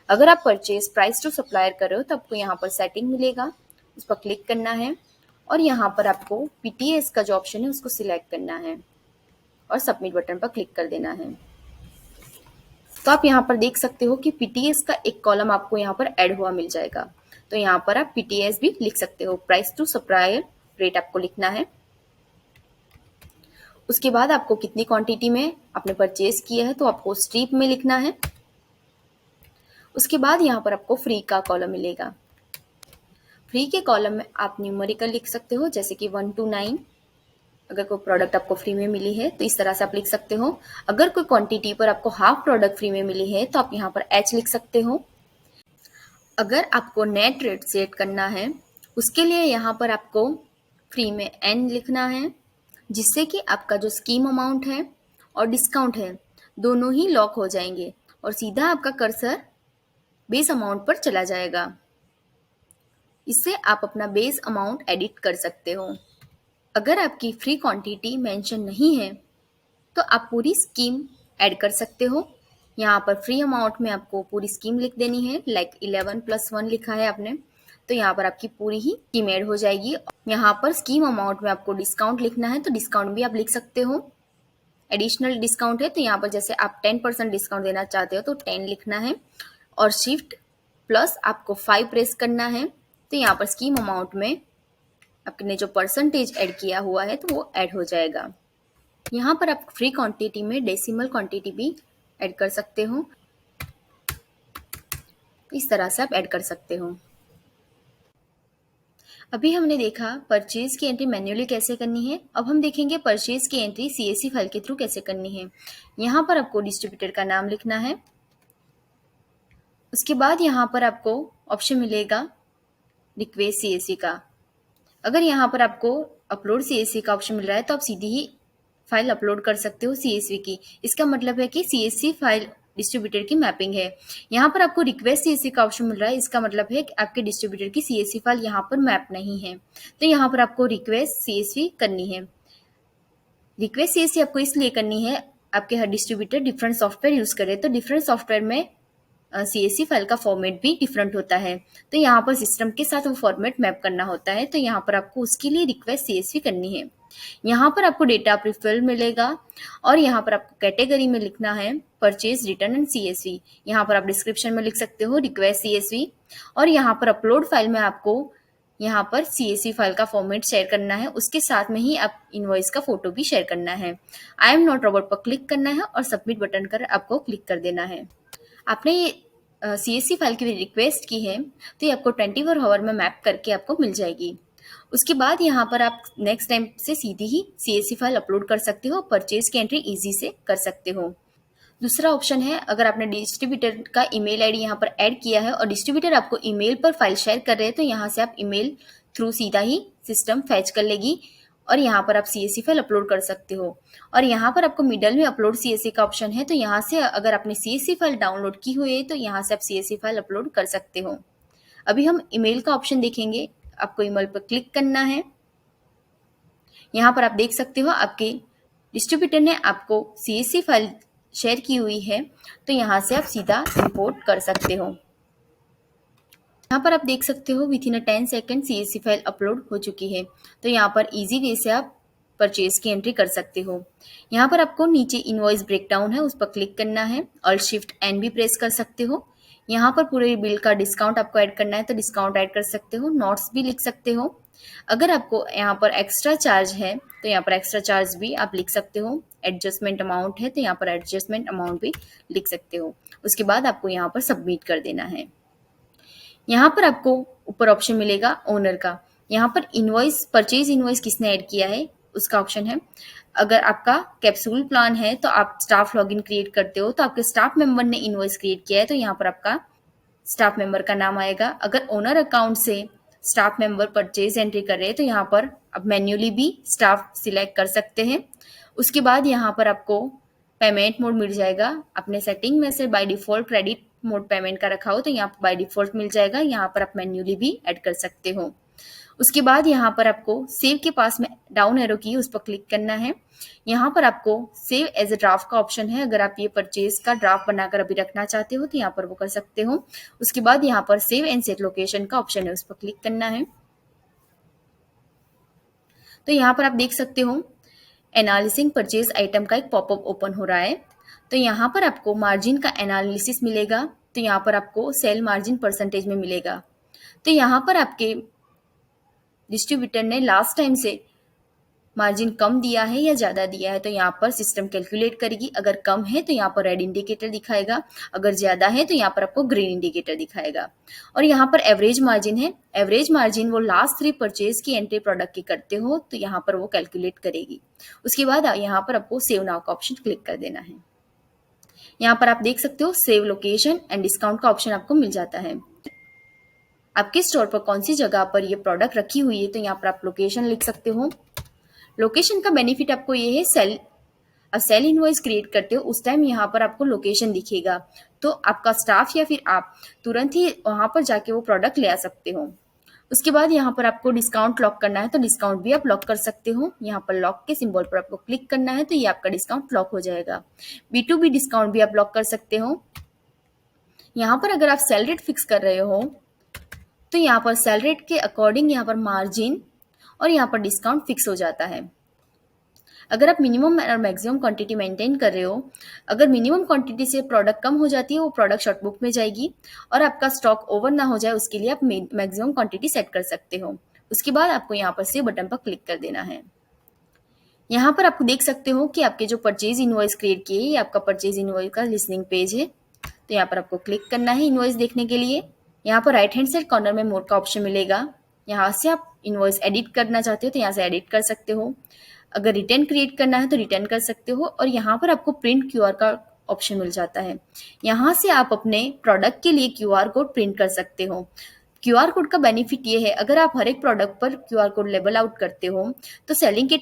अगर आप परचेज प्राइस टू सप्लायर कर रहे हो तो आपको यहाँ पर सेटिंग मिलेगा, उस पर क्लिक करना है और यहाँ पर आपको पीटीएस का जो ऑप्शन है उसको सिलेक्ट करना है और सबमिट बटन पर क्लिक कर देना है। तो आप यहाँ पर देख सकते हो कि पीटीएस का एक कॉलम आपको यहाँ पर ऐड हुआ मिल जाएगा। तो यहाँ पर आप पीटीएस भी लिख सकते हो, प्राइस टू सप्लायर रेट आपको लिखना है। उसके बाद आपको कितनी क्वांटिटी में आपने परचेज किया है तो आपको स्ट्रिप में लिखना है। उसके बाद यहाँ पर आपको फ्री का कॉलम मिलेगा। फ्री के कॉलम में आप न्यूमेरिकल लिख सकते हो, जैसे कि 1 to 9। अगर कोई प्रोडक्ट आपको फ्री में मिली है तो इस तरह से आप लिख सकते हो। अगर कोई क्वांटिटी पर आपको हाफ प्रोडक्ट फ्री में मिली है तो आप यहाँ पर H लिख सकते हो। अगर आपको नेट रेट सेट करना है उसके लिए यहाँ पर आपको फ्री में N लिखना है, जिससे कि आपका जो स्कीम अमाउंट है और डिस्काउंट है दोनों ही लॉक हो जाएंगे और सीधा आपका कर्सर बेस अमाउंट पर चला जाएगा। इससे आप अपना बेस अमाउंट एडिट कर सकते हो। अगर आपकी फ्री क्वांटिटी मेंशन नहीं है तो आप पूरी स्कीम ऐड कर सकते हो। यहाँ पर फ्री अमाउंट में आपको पूरी स्कीम लिख देनी है, लाइक 11+1 लिखा है आपने तो यहाँ पर आपकी पूरी ही स्कीम ऐड हो जाएगी। यहाँ पर स्कीम अमाउंट में आपको डिस्काउंट लिखना है तो डिस्काउंट भी आप लिख सकते हो। एडिशनल डिस्काउंट है तो यहाँ पर जैसे आप 10% डिस्काउंट देना चाहते हो तो 10 लिखना है और शिफ्ट प्लस आपको 5 प्रेस करना है तो यहाँ पर स्कीम अमाउंट में आपने जो परसेंटेज ऐड किया हुआ है तो वो ऐड हो जाएगा। यहाँ पर आप फ्री क्वांटिटी में डेसिमल क्वांटिटी भी ऐड कर सकते हो। इस तरह से आप ऐड कर सकते हो। अभी हमने देखा परचेज की एंट्री मैन्युअली कैसे करनी है। अब हम देखेंगे परचेज की एंट्री CSV फाइल के थ्रू कैसे करनी है। यहाँ पर आपको डिस्ट्रीब्यूटर का नाम लिखना है। उसके बाद यहाँ पर आपको ऑप्शन मिलेगा रिक्वेस्ट CSV का। अगर यहाँ पर आपको अपलोड CSV का ऑप्शन मिल रहा है तो आप सीधी ही फाइल अपलोड कर सकते हो CSV की। इसका मतलब है कि CSV फाइल डिस्ट्रीब्यूटर की मैपिंग है। यहाँ पर आपको रिक्वेस्ट CSV का ऑप्शन मिल रहा है, इसका मतलब है कि आपके डिस्ट्रीब्यूटर की CSV फाइल यहाँ पर मैप नहीं है तो यहाँ पर आपको रिक्वेस्ट CSV करनी है। रिक्वेस्ट CSV आपको इसलिए करनी है, आपके हर डिस्ट्रीब्यूटर डिफरेंट सॉफ्टवेयर यूज करे तो डिफरेंट सॉफ्टवेयर में CSV फाइल का फॉर्मेट भी डिफरेंट होता है तो यहाँ पर सिस्टम के साथ वो फॉर्मेट मैप करना होता है तो यहाँ पर आपको उसके लिए रिक्वेस्ट CSV करनी है। यहाँ पर आपको डेटा प्रीफिल मिलेगा और यहाँ पर आपको कैटेगरी में लिखना है परचेज रिटर्न एंड CSV। यहाँ पर आप डिस्क्रिप्शन में लिख सकते हो रिक्वेस्ट CSV और यहाँ पर अपलोड फाइल में आपको यहाँ पर CSV फाइल का फॉर्मेट शेयर करना है, उसके साथ में ही आप इनवॉइस का फोटो भी शेयर करना है। आई एम नॉट रोबोट पर क्लिक करना है और सबमिट बटन कर आपको क्लिक कर देना है। आपने ये CSV फाइल की रिक्वेस्ट की है तो ये आपको 24 आवर में मैप करके आपको मिल जाएगी। उसके बाद यहाँ पर आप नेक्स्ट टाइम से सीधी ही CSV फाइल अपलोड कर सकते हो, परचेज की एंट्री इजी से कर सकते हो। दूसरा ऑप्शन है, अगर आपने डिस्ट्रीब्यूटर का ईमेल आईडी यहाँ पर ऐड किया है और डिस्ट्रीब्यूटर आपको ईमेल पर फाइल शेयर कर रहे हैं तो यहाँ से आप ईमेल थ्रू सीधा ही सिस्टम फैच कर लेगी और यहाँ पर आप CSV फाइल अपलोड कर सकते हो। और यहाँ पर आपको मिडल में अपलोड CSV का ऑप्शन है तो यहाँ से अगर आपने CSV फाइल डाउनलोड की हुई है तो यहाँ से आप CSV फाइल अपलोड कर सकते हो। अभी हम ईमेल का ऑप्शन देखेंगे। आपको ईमेल पर क्लिक करना है। यहाँ पर आप देख सकते हो आपके डिस्ट्रीब्यूटर ने आपको CSV फाइल शेयर की हुई है तो यहाँ से आप सीधा इंपोर्ट कर सकते हो। यहाँ पर आप देख सकते हो with in 10 second CSV file upload हो चुकी है तो यहाँ पर इजी वे से आप परचेज की एंट्री कर सकते हो। यहाँ पर आपको नीचे इनवॉइस ब्रेकडाउन है उस पर क्लिक करना है और शिफ्ट N भी प्रेस कर सकते हो। यहाँ पर पूरे बिल का डिस्काउंट आपको ऐड करना है तो डिस्काउंट ऐड कर सकते हो, नोट्स भी लिख सकते हो। अगर आपको यहाँ पर एक्स्ट्रा चार्ज है तो यहाँ पर एक्स्ट्रा चार्ज भी आप लिख सकते हो। एडजस्टमेंट अमाउंट है तो यहाँ पर एडजस्टमेंट अमाउंट भी लिख सकते हो। उसके बाद आपको यहाँ पर सबमिट कर देना है। यहाँ पर आपको ऊपर ऑप्शन मिलेगा ओनर का। यहाँ पर इनवॉइस परचेज इनवॉइस किसने ऐड किया है उसका ऑप्शन है। अगर आपका कैप्सूल प्लान है तो आप स्टाफ लॉगिन क्रिएट करते हो तो आपके स्टाफ मेंबर ने इनवॉइस क्रिएट किया है तो यहाँ पर आपका स्टाफ मेंबर का नाम आएगा। अगर ओनर अकाउंट से स्टाफ मेंबर परचेज एंट्री कर रहे हैं तो यहाँ पर आप मैन्युअली भी स्टाफ सिलेक्ट कर सकते हैं। उसके बाद यहाँ पर आपको पेमेंट मोड मिल जाएगा। अपने सेटिंग में से by default credit mode payment का रखा हो तो यहाँ पर बाय डिफॉल्ट मिल जाएगा। यहाँ पर आप मैन्युअली भी ऐड कर सकते हो। उसके बाद यहाँ पर आपको सेव के पास में डाउन एरो की उस पर क्लिक करना है। यहाँ पर आपको सेव एज ए ड्राफ्ट का ऑप्शन है। अगर आप ये परचेज का ड्राफ्ट बनाकर अभी रखना चाहते हो तो यहाँ पर वो कर सकते हो। उसके बाद यहाँ पर सेव एंड सेट लोकेशन का ऑप्शन है, उस पर क्लिक करना है। तो यहाँ पर आप देख सकते हो एनालिसिंग परचेज आइटम का एक पॉपअप ओपन हो रहा है। तो यहाँ पर आपको मार्जिन का एनालिसिस मिलेगा तो यहाँ पर आपको सेल मार्जिन परसेंटेज में मिलेगा। तो यहाँ पर आपके डिस्ट्रीब्यूटर ने लास्ट टाइम से मार्जिन कम दिया है या ज़्यादा दिया है, तो यहाँ पर सिस्टम कैलकुलेट करेगी। अगर कम है तो यहाँ पर रेड इंडिकेटर दिखाएगा, अगर ज़्यादा है तो यहाँ पर आपको ग्रीन इंडिकेटर दिखाएगा। और यहाँ पर एवरेज मार्जिन है, एवरेज मार्जिन वो लास्ट 3 परचेज की एंट्री प्रोडक्ट की करते हो तो यहाँ पर वो कैलकुलेट करेगी। उसके बाद यहाँ पर आपको सेव नाउ का ऑप्शन क्लिक कर देना है। यहाँ पर आप देख सकते हो सेव लोकेशन एंड डिस्काउंट का ऑप्शन आपको मिल जाता है। आपके स्टोर पर कौन सी जगह पर ये प्रोडक्ट रखी हुई है, तो यहाँ पर आप लोकेशन लिख सकते हो। लोकेशन का बेनिफिट आपको ये है, सेल इनवॉइस क्रिएट करते हो उस टाइम यहाँ पर आपको लोकेशन दिखेगा, तो आपका स्टाफ या फिर आप तुरंत ही वहां पर जाके वो प्रोडक्ट ले आ सकते हो। उसके बाद यहाँ पर आपको डिस्काउंट लॉक करना है, तो डिस्काउंट भी आप लॉक कर सकते हो। यहाँ पर लॉक के सिंबल पर आपको क्लिक करना है, तो ये आपका डिस्काउंट लॉक हो जाएगा। B2B डिस्काउंट भी आप लॉक कर सकते हो। यहाँ पर अगर आप सेल रेट फिक्स कर रहे हो तो यहाँ पर सेल रेट के अकॉर्डिंग यहाँ पर मार्जिन और यहाँ पर डिस्काउंट फिक्स हो जाता है। अगर आप मिनिमम और मैक्सिमम क्वांटिटी मेंटेन कर रहे हो, अगर मिनिमम क्वांटिटी से प्रोडक्ट कम हो जाती है वो प्रोडक्ट शॉर्ट बुक में जाएगी, और आपका स्टॉक ओवर ना हो जाए उसके लिए आप मैक्सिमम क्वांटिटी सेट कर सकते हो। उसके बाद आपको यहाँ पर सेव बटन पर क्लिक कर देना है। यहाँ पर आप देख सकते हो कि आपके जो परचेज इनवॉइस क्रिएट किए ये आपका परचेज इनवॉइस का लिसनिंग पेज है, तो यहाँ पर आपको क्लिक करना है इनवॉइस देखने के लिए। यहाँ पर राइट हैंड साइड कॉर्नर में मोड का ऑप्शन मिलेगा, यहाँ से आप इनवॉइस एडिट करना चाहते हो तो यहाँ से एडिट कर सकते हो। अगर रिटर्न क्रिएट करना है तो रिटर्न कर सकते हो, और यहाँ पर आपको प्रिंट क्यूआर का ऑप्शन मिल जाता है। यहाँ से आप अपने प्रोडक्ट के लिए क्यूआर कोड प्रिंट कर सकते हो। क्यूआर कोड का बेनिफिट ये है, अगर आप हर एक प्रोडक्ट पर क्यूआर कोड लेबल आउट करते हो तो सेलिंग के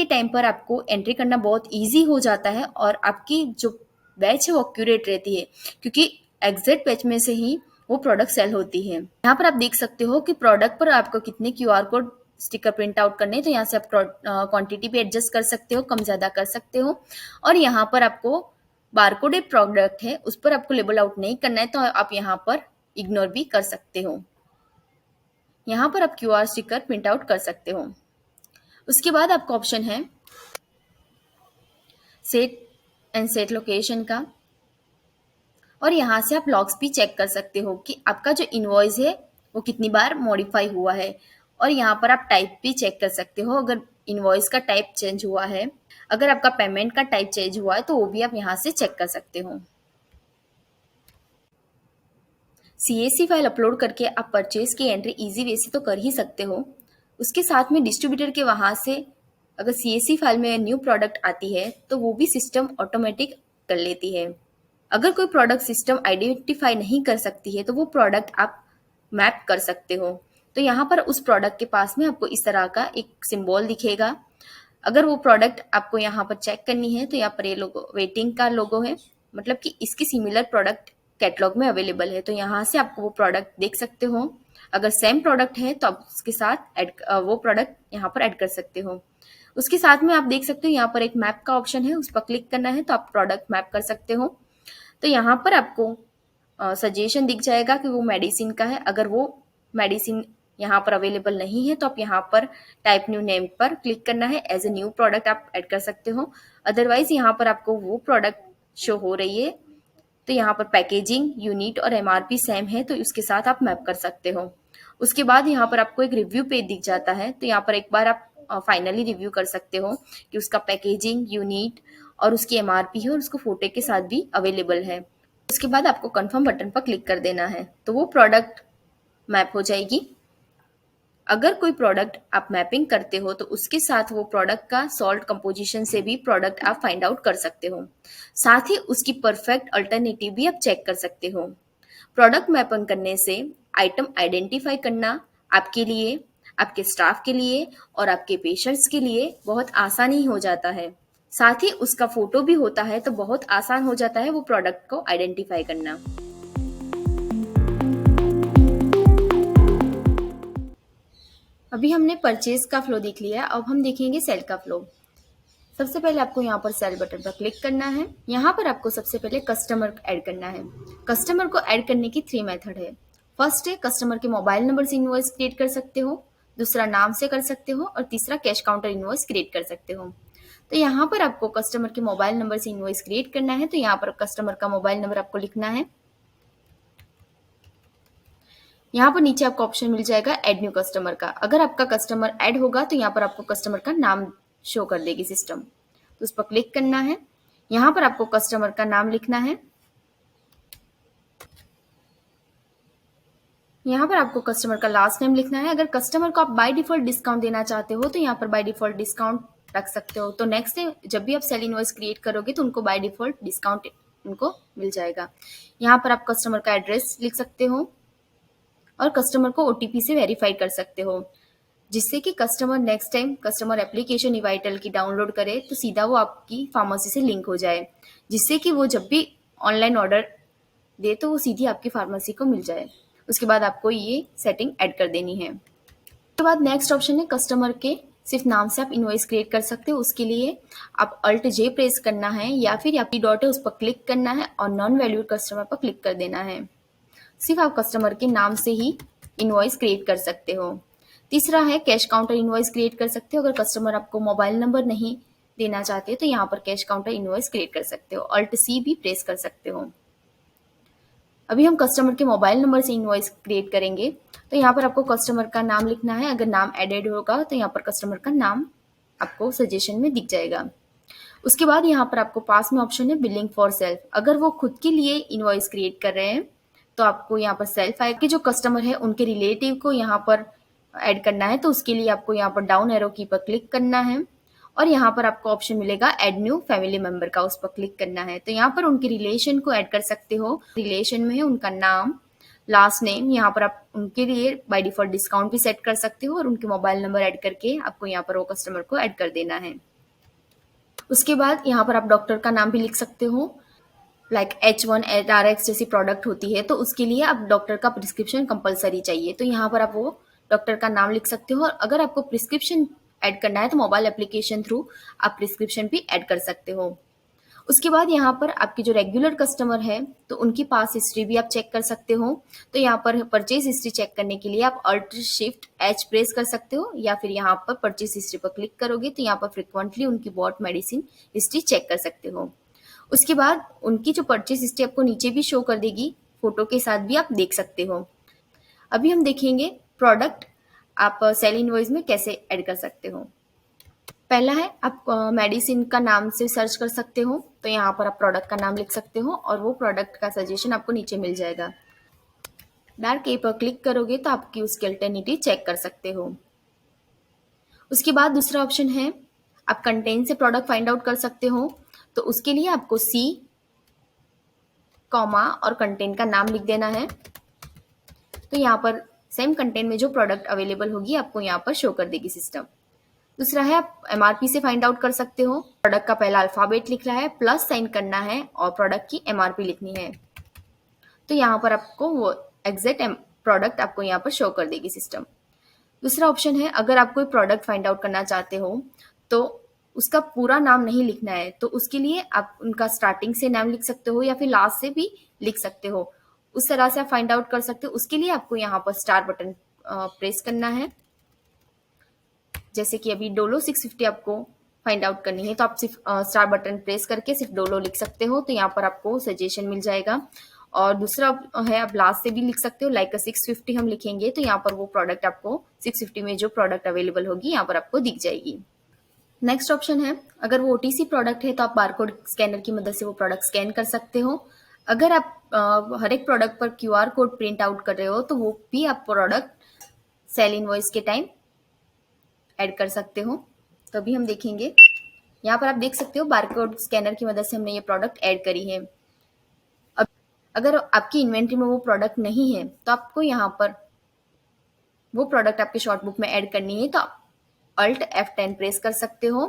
टाइम पर आपको एंट्री करना बहुत इजी हो जाता है, और आपकी जो बैच है वो एक्यूरेट रहती है, क्योंकि एग्जैक्ट बैच में से ही वो प्रोडक्ट सेल होती है। यहाँ पर आप देख सकते हो कि प्रोडक्ट पर आपको कितने QR code sticker print out करने, तो यहाँ से आप क्वांटिटी भी एडजस्ट कर सकते हो, कम ज्यादा कर सकते हो। और यहाँ पर आपको बारकोडेड प्रोडक्ट है उस पर आपको लेबल आउट नहीं करना है, तो आप यहाँ पर इग्नोर भी कर सकते हो। यहाँ पर आप क्यूआर स्टिकर प्रिंट आउट कर सकते हो। उसके बाद आपका ऑप्शन है सेट लोकेशन का, और यहाँ से आप लॉग्स भी चेक कर सकते हो कि आपका जो इनवॉइस है वो कितनी बार मॉडिफाई हुआ है। और यहाँ पर आप टाइप भी चेक कर सकते हो, अगर इनवॉइस का टाइप चेंज हुआ है, अगर आपका पेमेंट का टाइप चेंज हुआ है तो वो भी आप यहाँ से चेक कर सकते हो। CAC फाइल अपलोड करके आप परचेज की एंट्री इजी वे से तो कर ही सकते हो। उसके साथ में डिस्ट्रीब्यूटर के वहां से अगर CAC फाइल में न्यू प्रोडक्ट आती है तो वो भी सिस्टम ऑटोमेटिक कर लेती है। अगर कोई प्रोडक्ट सिस्टम आइडेंटिफाई नहीं कर सकती है तो वो प्रोडक्ट आप मैप कर सकते हो। तो यहाँ पर उस प्रोडक्ट के पास में आपको इस तरह का एक सिंबल दिखेगा। अगर वो प्रोडक्ट आपको यहाँ पर चेक करनी है तो यहाँ पर ये लोगो वेटिंग का लोगो है, मतलब कि इसकी सिमिलर प्रोडक्ट कैटलॉग में अवेलेबल है, तो यहाँ से आपको वो प्रोडक्ट देख सकते हो। अगर सेम प्रोडक्ट है तो आप उसके साथ वो प्रोडक्ट यहाँ पर ऐड कर सकते हो। उसके साथ में आप देख सकते हो यहाँ पर एक मैप का ऑप्शन है, उस पर क्लिक करना है तो आप प्रोडक्ट मैप कर सकते हो। तो यहाँ पर आपको सजेशन दिख जाएगा कि वो मेडिसिन का है। अगर वो मेडिसिन यहाँ पर अवेलेबल नहीं है तो आप यहाँ पर टाइप न्यू नेम पर क्लिक करना है, एज ए न्यू प्रोडक्ट आप ऐड कर सकते हो। अदरवाइज यहाँ पर आपको वो प्रोडक्ट शो हो रही है, तो यहाँ पर पैकेजिंग यूनिट और MRP सेम है तो उसके साथ आप मैप कर सकते हो। उसके बाद यहाँ पर आपको एक रिव्यू पेज दिख जाता है, तो यहाँ पर एक बार आप फाइनली रिव्यू कर सकते हो कि उसका पैकेजिंग यूनिट और उसकी MRP है और उसको फोटो के साथ भी अवेलेबल है। उसके बाद आपको कंफर्म बटन पर क्लिक कर देना है, तो वो प्रोडक्ट मैप हो जाएगी। अगर कोई प्रोडक्ट आप मैपिंग करते हो तो उसके साथ वो प्रोडक्ट का सॉल्ट कंपोजिशन से भी प्रोडक्ट आप फाइंड आउट कर सकते हो। साथ ही उसकी परफेक्ट अल्टरनेटिव भी आप चेक कर सकते हो। प्रोडक्ट मैपिंग करने से आइटम आइडेंटिफाई करना आपके लिए, आपके स्टाफ के लिए और आपके पेशेंट्स के लिए बहुत आसानी हो जाता है। साथ ही उसका फोटो भी होता है तो बहुत आसान हो जाता है वो प्रोडक्ट को आइडेंटिफाई करना। अभी हमने परचेज का फ्लो देख लिया, अब हम देखेंगे सेल का फ्लो। सबसे पहले आपको यहाँ पर सेल बटन पर क्लिक करना है। यहाँ पर आपको सबसे पहले कस्टमर ऐड करना है। कस्टमर को ऐड करने की 3 मेथड है। फर्स्ट है कस्टमर के मोबाइल नंबर से इनवॉइस क्रिएट कर सकते हो, दूसरा नाम से कर सकते हो और तीसरा कैश काउंटर इनवॉइस क्रिएट कर सकते हो। तो यहाँ पर आपको कस्टमर के मोबाइल नंबर से इनवॉइस क्रिएट करना है, तो यहाँ पर कस्टमर का मोबाइल नंबर आपको लिखना है। यहाँ पर नीचे आपको ऑप्शन मिल जाएगा ऐड न्यू कस्टमर का। अगर आपका कस्टमर ऐड होगा तो यहाँ पर आपको कस्टमर का नाम शो कर देगी सिस्टम, तो उस पर क्लिक करना है। यहाँ पर आपको कस्टमर का नाम लिखना है। यहाँ पर आपको कस्टमर का लास्ट नेम लिखना है। अगर कस्टमर को आप बाय डिफॉल्ट डिस्काउंट देना चाहते हो तो यहाँ पर बाय डिफॉल्ट डिस्काउंट रख सकते हो। तो नेक्स्ट डे जब भी आप सेल इनवॉइस क्रिएट करोगे तो उनको बाय डिफॉल्ट डिस्काउंट उनको मिल जाएगा। यहाँ पर आप कस्टमर का एड्रेस लिख सकते हो और कस्टमर को ओटीपी से वेरीफाई कर सकते हो, जिससे कि customer next time customer application इवाइटल की डाउनलोड करे तो सीधा वो आपकी फार्मेसी से लिंक हो जाए, जिससे कि वो जब भी ऑनलाइन ऑर्डर दे तो वो सीधी आपकी फार्मेसी को मिल जाए। उसके बाद आपको ये सेटिंग ऐड कर देनी है। उसके बाद नेक्स्ट ऑप्शन है कस्टमर के सिर्फ नाम से आप इनवॉइस क्रिएट कर सकते हो। उसके लिए आप अल्ट जे प्रेस करना है या फिर आपकी डॉट है उस पर क्लिक करना है और नॉन वैल्यूड कस्टमर पर क्लिक कर देना है। सिर्फ आप कस्टमर के नाम से ही इनवॉइस क्रिएट कर सकते हो। तीसरा है कैश काउंटर इनवॉइस क्रिएट कर सकते हो। अगर कस्टमर आपको मोबाइल नंबर नहीं देना चाहते तो यहाँ पर कैश काउंटर इनवॉइस क्रिएट कर सकते हो। अल्ट सी भी प्रेस कर सकते हो। अभी हम कस्टमर के मोबाइल नंबर से इनवॉइस क्रिएट करेंगे, तो यहाँ पर आपको कस्टमर का नाम लिखना है। अगर नाम एडेड होगा तो यहाँ पर कस्टमर का नाम आपको सजेशन में दिख जाएगा। उसके बाद यहाँ पर आपको पास में ऑप्शन है बिलिंग फॉर सेल्फ। अगर वो खुद के लिए इनवॉइस क्रिएट कर रहे हैं तो आपको यहाँ पर सेल्फ आएगा कि जो कस्टमर है उनके रिलेटिव को यहाँ पर ऐड करना है, तो उसके लिए आपको यहाँ पर डाउन एरो की पर क्लिक करना है और यहाँ पर आपको ऑप्शन मिलेगा ऐड न्यू फैमिली मेंबर का, उस पर क्लिक करना है। तो यहाँ पर उनके रिलेशन को ऐड कर सकते हो। रिलेशन में है उनका नाम, लास्ट नेम। यहाँ पर आप उनके लिए बाय डिफॉल्ट डिस्काउंट भी सेट कर सकते हो और उनके मोबाइल नंबर ऐड करके आपको यहाँ पर वो कस्टमर को ऐड कर देना है। उसके बाद यहाँ पर आप डॉक्टर का नाम भी लिख सकते हो। लाइक H1RX जैसी प्रोडक्ट होती है तो उसके लिए आप डॉक्टर का प्रिस्क्रिप्शन कंपलसरी चाहिए, तो यहाँ पर आप वो डॉक्टर का नाम लिख सकते हो। और अगर आपको प्रिस्क्रिप्शन ऐड करना है तो मोबाइल एप्लीकेशन थ्रू आप प्रिस्क्रिप्शन भी ऐड कर सकते हो। उसके बाद यहाँ पर आपके जो रेगुलर कस्टमर है तो उनकी पास हिस्ट्री भी आप चेक कर सकते हो। तो यहाँ पर परचेज हिस्ट्री चेक करने के लिए आप अल्ट शिफ्ट एच प्रेस कर सकते हो या फिर यहाँ पर परचेज हिस्ट्री पर क्लिक करोगे तो यहाँ पर फ्रिक्वेंटली उनकी बॉट मेडिसिन हिस्ट्री चेक कर सकते हो। उसके बाद उनकी जो परचेज हिस्ट्री आपको नीचे भी शो कर देगी, फोटो के साथ भी आप देख सकते हो। अभी हम देखेंगे प्रोडक्ट आप सेल इनवॉइस में कैसे ऐड कर सकते हो। पहला है आप मेडिसिन का नाम से सर्च कर सकते हो, तो यहाँ पर आप प्रोडक्ट का नाम लिख सकते हो और वो प्रोडक्ट का सजेशन आपको नीचे मिल जाएगा। डार्क ए पर क्लिक करोगे तो आपकी उसकी अल्टरनेटिव चेक कर सकते हो। उसके बाद दूसरा ऑप्शन है आप कंटेंट से प्रोडक्ट फाइंड आउट कर सकते हो, तो उसके लिए आपको सी कॉमा और कंटेंट का नाम लिख देना है। तो यहाँ पर सेम कंटेंट में जो प्रोडक्ट अवेलेबल होगी आपको यहाँ पर शो कर देगी सिस्टम। दूसरा है आप एमआरपी से फाइंड आउट कर सकते हो। प्रोडक्ट का पहला अल्फाबेट लिख रहा है, प्लस साइन करना है और प्रोडक्ट की एमआरपी लिखनी है। तो यहाँ पर आपको वो एग्जैक्ट प्रोडक्ट आपको यहाँ पर शो कर देगी सिस्टम। दूसरा ऑप्शन है अगर आप कोई प्रोडक्ट फाइंड आउट करना चाहते हो तो उसका पूरा नाम नहीं लिखना है, तो उसके लिए आप उनका स्टार्टिंग से नाम लिख सकते हो या फिर लास्ट से भी लिख सकते हो। उस तरह से आप फाइंड आउट कर सकते हो। उसके लिए आपको यहाँ पर स्टार बटन प्रेस करना है। जैसे कि अभी डोलो 650 आपको फाइंड आउट करनी है तो आप सिर्फ स्टार बटन प्रेस करके सिर्फ डोलो लिख सकते हो, तो यहाँ पर आपको सजेशन मिल जाएगा। और दूसरा है आप लास्ट से भी लिख सकते हो, लाइक 650 हम लिखेंगे तो यहाँ पर वो प्रोडक्ट आपको 650 में जो प्रोडक्ट अवेलेबल होगी यहाँ पर आपको दिख जाएगी। नेक्स्ट ऑप्शन है अगर वो ओटीसी प्रोडक्ट है तो आप बारकोड स्कैनर की मदद से वो प्रोडक्ट स्कैन कर सकते हो। अगर आप हर एक प्रोडक्ट पर क्यूआर कोड प्रिंट आउट कर रहे हो तो वो भी आप प्रोडक्ट सेल इनवॉइस के टाइम ऐड कर सकते हो। तो अभी हम देखेंगे, यहाँ पर आप देख सकते हो बारकोड स्कैनर की मदद से हमने ये प्रोडक्ट ऐड करी है। अब अगर आपकी इन्वेंट्री में वो प्रोडक्ट नहीं है तो आपको यहाँ पर वो प्रोडक्ट आपके शॉर्ट बुक में ऐड करनी है तो आप अल्ट F10 प्रेस कर सकते हो।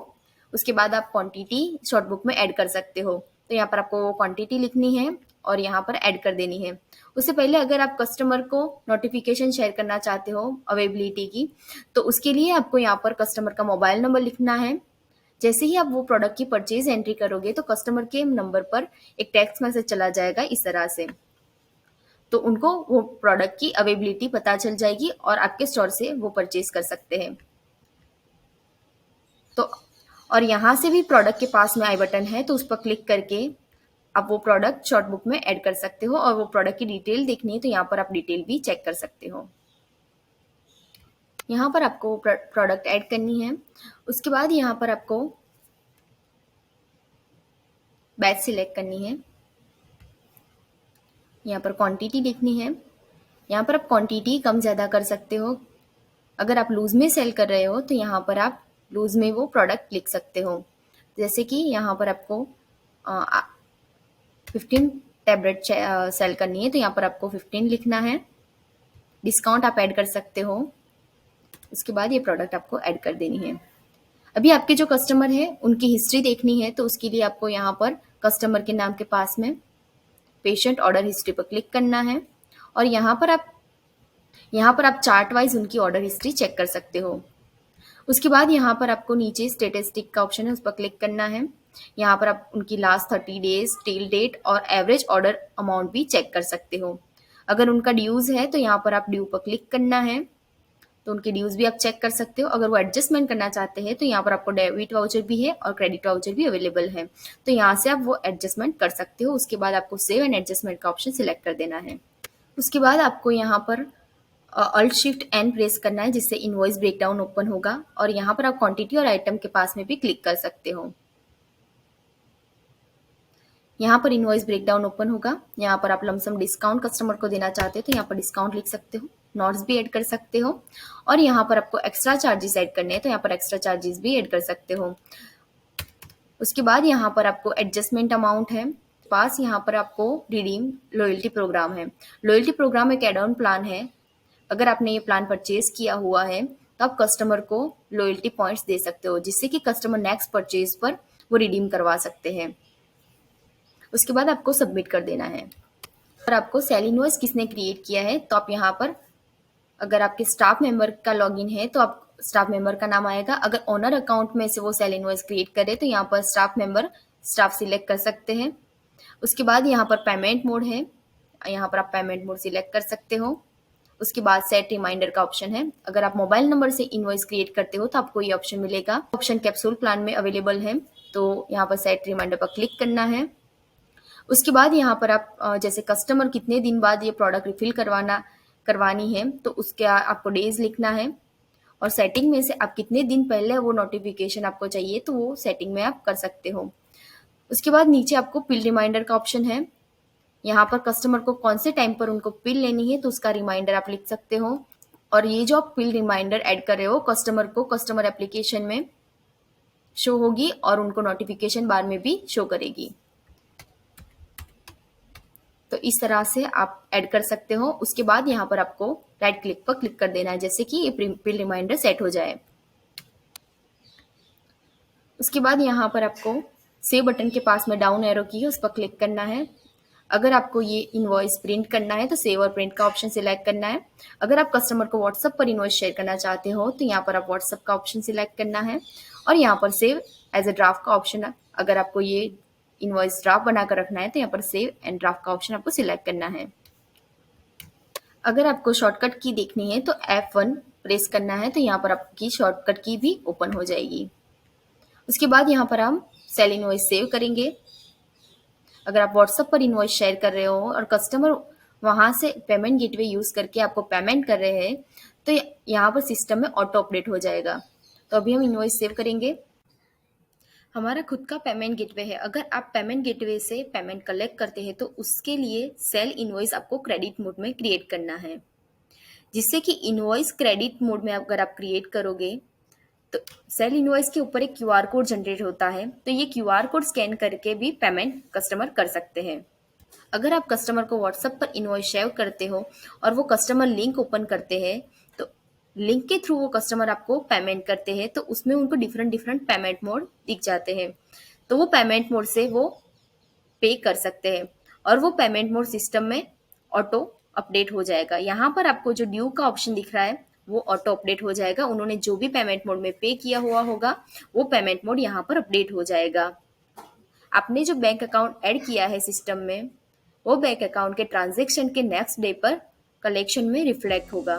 उसके बाद आप क्वांटिटी शॉर्ट बुक में ऐड कर सकते हो। तो यहाँ पर आपको वो क्वांटिटी लिखनी है और यहाँ पर ऐड कर देनी है। उससे पहले अगर आप कस्टमर को नोटिफिकेशन शेयर करना चाहते हो अवेलेबिलिटी की, तो उसके लिए आपको यहाँ पर कस्टमर का मोबाइल नंबर लिखना है। जैसे ही आप वो प्रोडक्ट की परचेज एंट्री करोगे तो कस्टमर के नंबर पर एक टेक्स्ट मैसेज चला जाएगा इस तरह से, तो उनको वो प्रोडक्ट की अवेलेबिलिटी पता चल जाएगी और आपके स्टोर से वो परचेज कर सकते हैं। तो और यहाँ से भी प्रोडक्ट के पास में आई बटन है तो उस पर क्लिक करके आप वो प्रोडक्ट शॉर्ट बुक में ऐड कर सकते हो, और वो प्रोडक्ट की डिटेल देखनी है तो यहाँ पर आप डिटेल भी चेक कर सकते हो। यहाँ पर आपको प्रोडक्ट ऐड करनी है। उसके बाद यहाँ पर आपको बैच सिलेक्ट करनी है। यहाँ पर क्वांटिटी देखनी है। यहाँ पर आप क्वांटिटी कम ज़्यादा कर सकते हो। अगर आप लूज़ में सेल कर रहे हो तो यहाँ पर आप लूज़ में वो प्रोडक्ट लिख सकते हो। जैसे कि यहाँ पर आपको 15 टैबलेट सेल करनी है तो यहाँ पर आपको 15 लिखना है। डिस्काउंट आप ऐड कर सकते हो। उसके बाद ये प्रोडक्ट आपको ऐड कर देनी है। अभी आपके जो कस्टमर है उनकी हिस्ट्री देखनी है तो उसके लिए आपको यहाँ पर कस्टमर के नाम के पास में पेशेंट ऑर्डर हिस्ट्री पर क्लिक करना है, और यहाँ पर आप चार्ट वाइज उनकी ऑर्डर हिस्ट्री चेक कर सकते हो। उसके बाद यहाँ पर आपको नीचे स्टेटिस्टिक का ऑप्शन है, उस पर क्लिक करना है। यहाँ पर आप उनकी लास्ट 30 डेज, टिल डेट और एवरेज ऑर्डर अमाउंट भी चेक कर सकते हो। अगर उनका ड्यूज है तो यहाँ पर आप ड्यू पर क्लिक करना है, तो उनके ड्यूज भी आप चेक कर सकते हो। अगर वो एडजस्टमेंट करना चाहते हैं तो यहाँ पर आपको डेबिट वाउचर भी है और क्रेडिट वाउचर भी अवेलेबल है, तो यहाँ से आप वो एडजस्टमेंट कर सकते हो। उसके बाद आपको सेव एंड एडजस्टमेंट का ऑप्शन सिलेक्ट कर देना है। उसके बाद आपको यहाँ पर अल्ट शिफ्ट एन प्रेस करना है, जिससे इनवॉइस ब्रेकडाउन ओपन होगा, और यहाँ पर आप क्वांटिटी और आइटम के पास में भी क्लिक कर सकते हो। यहाँ पर इनवॉइस ब्रेकडाउन ओपन होगा। यहाँ पर आप लमसम डिस्काउंट कस्टमर को देना चाहते हो तो यहाँ पर डिस्काउंट लिख सकते हो, नोट्स भी ऐड कर सकते हो, और यहाँ पर आपको एक्स्ट्रा चार्जेस ऐड करने हैं तो यहाँ पर एक्स्ट्रा चार्जेस भी ऐड कर सकते हो। उसके बाद यहाँ पर आपको एडजस्टमेंट अमाउंट है पास, यहाँ पर आपको रिडीम लॉयल्टी प्रोग्राम है। लॉयल्टी प्रोग्राम एक एड ऑन प्लान है। अगर आपने ये प्लान परचेज किया हुआ है तो आप कस्टमर को लॉयल्टी पॉइंट्स दे सकते हो, जिससे कि कस्टमर नेक्स्ट परचेज पर वो रिडीम करवा सकते हैं। उसके बाद आपको सबमिट कर देना है। और आपको सेल इनवॉइस किसने क्रिएट किया है तो आप यहाँ पर, अगर आपके स्टाफ मेंबर का लॉगिन है तो आप स्टाफ मेंबर का नाम आएगा। अगर ओनर अकाउंट में से वो सेल इनवॉइस क्रिएट करे तो यहाँ पर स्टाफ मेंबर स्टाफ सिलेक्ट कर सकते हैं। उसके बाद यहाँ पर पेमेंट मोड है, यहाँ पर आप पेमेंट मोड सिलेक्ट कर सकते हो। उसके बाद सेट रिमाइंडर का ऑप्शन है। अगर आप मोबाइल नंबर से इनवॉइस क्रिएट करते हो तो आपको ये ऑप्शन मिलेगा। ऑप्शन कैप्सूल प्लान में अवेलेबल है, तो यहाँ पर सेट रिमाइंडर पर क्लिक करना है। उसके बाद यहाँ पर आप जैसे कस्टमर कितने दिन बाद ये प्रोडक्ट रिफिल करवानी है तो उसके आपको डेज लिखना है, और सेटिंग में से आप कितने दिन पहले वो नोटिफिकेशन आपको चाहिए तो वो सेटिंग में आप कर सकते हो। उसके बाद नीचे आपको पिल रिमाइंडर का ऑप्शन है। यहाँ पर कस्टमर को कौन से टाइम पर उनको पिल लेनी है तो उसका रिमाइंडर आप लिख सकते हो, और ये जो आप पिल रिमाइंडर ऐड कर रहे हो कस्टमर को कस्टमर एप्लीकेशन में शो होगी और उनको नोटिफिकेशन बार में भी शो करेगी। तो इस तरह से आप ऐड कर सकते हो। उसके बाद यहाँ पर आपको राइट क्लिक पर क्लिक कर देना है, जैसे कि ये पिल रिमाइंडर सेट हो जाए। उसके बाद यहाँ पर आपको सेव बटन के पास में डाउन एरो की है, उस पर क्लिक करना है। अगर आपको ये इनवॉइस प्रिंट करना है तो सेव और प्रिंट का ऑप्शन सिलेक्ट करना है। अगर आप कस्टमर को व्हाट्सएप पर इनवॉइस शेयर करना चाहते हो तो यहाँ पर आप व्हाट्सएप का ऑप्शन सिलेक्ट करना है, और यहाँ पर सेव एज ए ड्राफ्ट का ऑप्शन है। अगर आपको ये इनवॉइस ड्राफ्ट बनाकर रखना है तो यहाँ पर सेव एंड ड्राफ्ट का ऑप्शन आपको सिलेक्ट करना है। अगर आपको शॉर्टकट की देखनी है तो F1 प्रेस करना है, तो यहाँ पर आपकी शॉर्टकट की भी ओपन हो जाएगी। उसके बाद यहाँ पर हम सेल इनवॉइस सेव करेंगे। अगर आप व्हाट्सएप पर इनवॉइस शेयर कर रहे हो और कस्टमर वहाँ से पेमेंट गेटवे यूज़ करके आपको पेमेंट कर रहे हैं तो यहाँ पर सिस्टम में ऑटो अपडेट हो जाएगा। तो अभी हम इनवॉइस सेव करेंगे। हमारा खुद का पेमेंट गेटवे है। अगर आप पेमेंट गेटवे से पेमेंट कलेक्ट करते हैं तो उसके लिए सेल इनवॉइस आपको क्रेडिट मोड में क्रिएट करना है, जिससे कि इनवॉइस क्रेडिट मोड में अगर आप क्रिएट करोगे तो सेल इनवॉइस के ऊपर एक क्यूआर कोड जनरेट होता है, तो ये क्यूआर कोड स्कैन करके भी पेमेंट कस्टमर कर सकते हैं। अगर आप कस्टमर को व्हाट्सएप पर इनवॉइस शेयर करते हो और वो कस्टमर लिंक ओपन करते हैं तो लिंक के थ्रू वो कस्टमर आपको पेमेंट करते हैं, तो उसमें उनको डिफरेंट पेमेंट मोड दिख जाते हैं, तो वो पेमेंट मोड से वो पे कर सकते हैं और वो पेमेंट मोड सिस्टम में ऑटो अपडेट हो जाएगा। यहाँ पर आपको जो ड्यू का ऑप्शन दिख रहा है वो ऑटो अपडेट हो जाएगा। उन्होंने जो भी पेमेंट मोड में पे किया हुआ होगा वो पेमेंट मोड यहाँ पर अपडेट हो जाएगा। आपने जो बैंक अकाउंट ऐड किया है सिस्टम में वो बैंक अकाउंट के ट्रांजैक्शन के नेक्स्ट डे पर कलेक्शन में रिफ्लेक्ट होगा।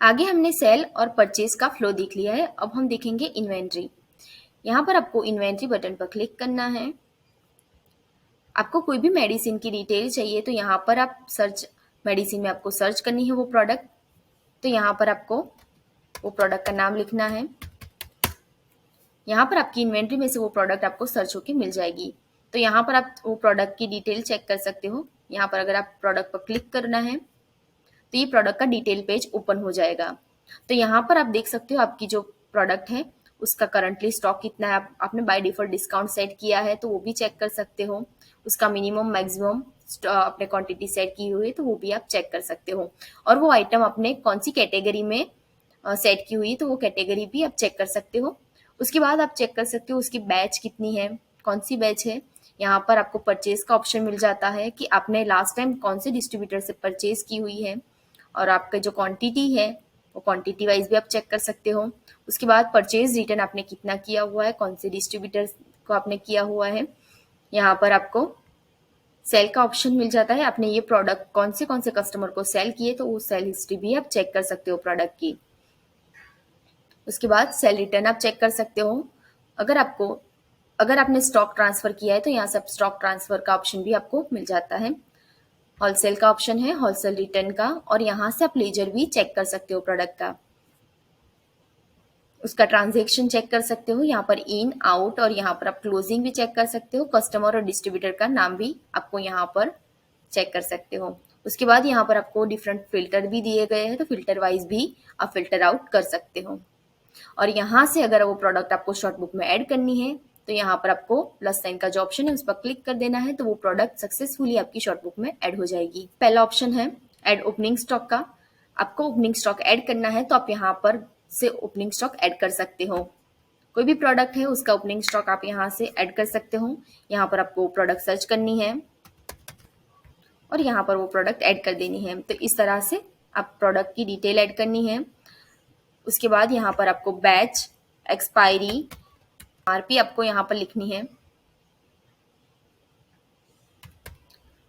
आगे हमने सेल और परचेज का फ्लो देख लिया है। अब हम देखेंगे इन्वेंट्री। यहाँ पर आपको इन्वेंट्री बटन पर क्लिक करना है। आपको कोई भी मेडिसिन की डिटेल चाहिए तो यहाँ पर आप सर्च, मेडिसिन में आपको सर्च करनी है वो प्रोडक्ट, तो यहाँ पर आपको वो प्रोडक्ट का नाम लिखना है। यहाँ पर आपकी इन्वेंट्री में से वो प्रोडक्ट आपको सर्च होके मिल जाएगी। तो यहाँ पर आप वो प्रोडक्ट की डिटेल चेक कर सकते हो। यहाँ पर अगर आप प्रोडक्ट पर क्लिक करना है तो ये प्रोडक्ट का डिटेल पेज ओपन हो जाएगा। तो यहाँ पर आप देख सकते हो आपकी जो प्रोडक्ट है उसका करंटली स्टॉक कितना है। आपने बाय डिफॉल्ट डिस्काउंट सेट किया है तो वो भी चेक कर सकते हो। उसका मिनिमम मैक्सिमम अपने क्वांटिटी सेट की हुई है तो वो भी आप चेक कर सकते हो। और वो आइटम अपने कौन सी कैटेगरी में सेट की हुई है तो वो कैटेगरी भी आप चेक कर सकते हो। उसके बाद आप चेक कर सकते हो उसकी बैच कितनी है, कौन सी बैच है। यहाँ पर आपको परचेज का ऑप्शन मिल जाता है कि आपने लास्ट टाइम कौन से डिस्ट्रीब्यूटर से परचेज की हुई है, और आपका जो क्वांटिटी है वो क्वांटिटी वाइज भी आप चेक कर सकते हो। उसके बाद परचेज रिटर्न आपने कितना किया हुआ है, कौन से डिस्ट्रीब्यूटर को आपने किया हुआ है। यहाँ पर आपको सेल का ऑप्शन मिल जाता है, आपने ये प्रोडक्ट कौन से कस्टमर को सेल किए तो वो सेल हिस्ट्री भी आप चेक कर सकते हो प्रोडक्ट की। उसके बाद सेल रिटर्न आप चेक कर सकते हो। अगर आपने स्टॉक ट्रांसफर किया है तो यहाँ से स्टॉक ट्रांसफर का ऑप्शन भी आपको मिल जाता है। होलसेल का ऑप्शन है, होलसेल रिटर्न का, और यहाँ से आप लेजर भी चेक कर सकते हो प्रोडक्ट का। उसका ट्रांजैक्शन चेक कर सकते हो, यहाँ पर इन आउट, और यहाँ पर आप क्लोजिंग भी चेक कर सकते हो। कस्टमर और डिस्ट्रीब्यूटर का नाम भी आपको यहाँ पर चेक कर सकते हो। उसके बाद यहाँ पर आपको डिफरेंट फिल्टर भी दिए गए हैं तो फिल्टर वाइज भी आप फिल्टर आउट कर सकते हो। और यहाँ से अगर वो प्रोडक्ट आपको शॉर्ट बुक में ऐड करनी है तो यहाँ पर आपको प्लस साइन का जो ऑप्शन है उस पर क्लिक कर देना है तो वो प्रोडक्ट सक्सेसफुली आपकी शॉर्ट बुक में ऐड हो जाएगी। पहला ऑप्शन है ऐड ओपनिंग स्टॉक का। आपको ओपनिंग स्टॉक ऐड करना है तो आप यहाँ पर से ओपनिंग स्टॉक ऐड कर सकते हो। कोई भी प्रोडक्ट है उसका ओपनिंग स्टॉक आप यहाँ से ऐड कर सकते हो। यहाँ पर आपको प्रोडक्ट सर्च करनी है और यहाँ पर वो प्रोडक्ट ऐड कर देनी है। तो इस तरह से आप प्रोडक्ट की डिटेल ऐड करनी है। उसके बाद यहाँ पर आपको बैच, एक्सपायरी, आरपी आपको यहाँ पर लिखनी है।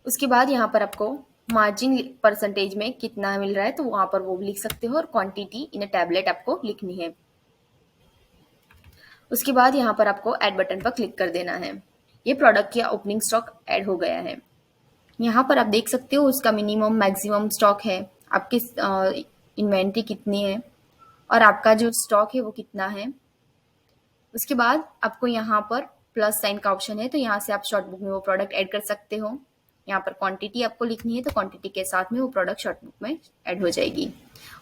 उसके बाद यहाँ पर आपको मार्जिन परसेंटेज में कितना मिल रहा है तो वहां पर वो भी लिख सकते हो, और क्वांटिटी इन अ टैबलेट आपको लिखनी है। उसके बाद यहाँ पर आपको ऐड बटन पर क्लिक कर देना है। ये प्रोडक्ट का ओपनिंग स्टॉक ऐड हो गया है। यहाँ पर आप देख सकते हो उसका मिनिमम मैक्सिमम स्टॉक है, आपकी इन्वेंट्री कितनी है और आपका जो स्टॉक है वो कितना है। उसके बाद आपको यहाँ पर प्लस साइन का ऑप्शन है तो यहाँ से आप शॉर्ट बुक में वो प्रोडक्ट ऐड कर सकते हो। यहाँ पर क्वांटिटी आपको लिखनी है तो क्वांटिटी के साथ में वो प्रोडक्ट शॉर्ट बुक में ऐड हो जाएगी।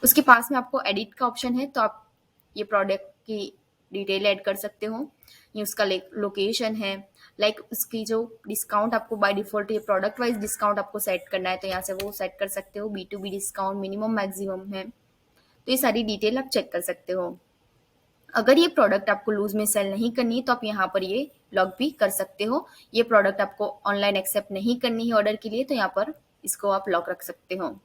उसके पास में आपको एडिट का ऑप्शन है तो आप ये प्रोडक्ट की डिटेल ऐड कर सकते हो। ये उसका लोकेशन है, लाइक उसकी जो डिस्काउंट आपको बाय डिफॉल्ट ये प्रोडक्ट वाइज डिस्काउंट आपको सेट करना है तो यहाँ से वो सेट कर सकते हो। B2B डिस्काउंट मिनिमम मैक्सिमम है तो ये सारी डिटेल आप चेक कर सकते हो। अगर ये प्रोडक्ट आपको लूज में सेल नहीं करनी है तो आप यहाँ पर ये लॉक भी कर सकते हो। ये प्रोडक्ट आपको ऑनलाइन एक्सेप्ट नहीं करनी है ऑर्डर के लिए तो यहाँ पर इसको आप लॉक रख सकते हो।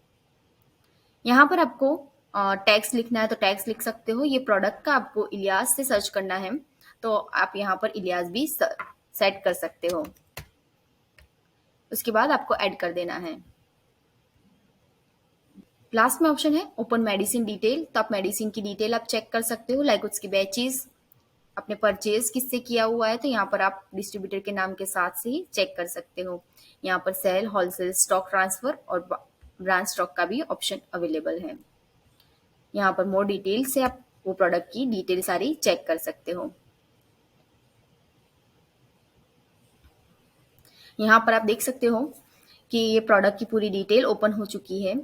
यहाँ पर आपको टैक्स लिखना है तो टैक्स लिख सकते हो। ये प्रोडक्ट का आपको इलियास से सर्च करना है तो आप यहाँ पर इलियास भी सेट कर सकते हो। उसके बाद आपको ऐड कर देना है। लास्ट में ऑप्शन है ओपन मेडिसिन डिटेल, तो आप मेडिसिन की डिटेल आप चेक कर सकते हो, लाइक उसकी बैचेस, आपने परचेज किससे किया हुआ है तो यहाँ पर आप डिस्ट्रीब्यूटर के नाम के साथ से ही चेक कर सकते हो। यहाँ पर सेल, होलसेल, स्टॉक ट्रांसफर और ब्रांच स्टॉक का भी ऑप्शन अवेलेबल है। यहाँ पर मोर डिटेल से आप वो प्रोडक्ट की डिटेल सारी चेक कर सकते हो। यहाँ पर आप देख सकते हो कि ये प्रोडक्ट की पूरी डिटेल ओपन हो चुकी है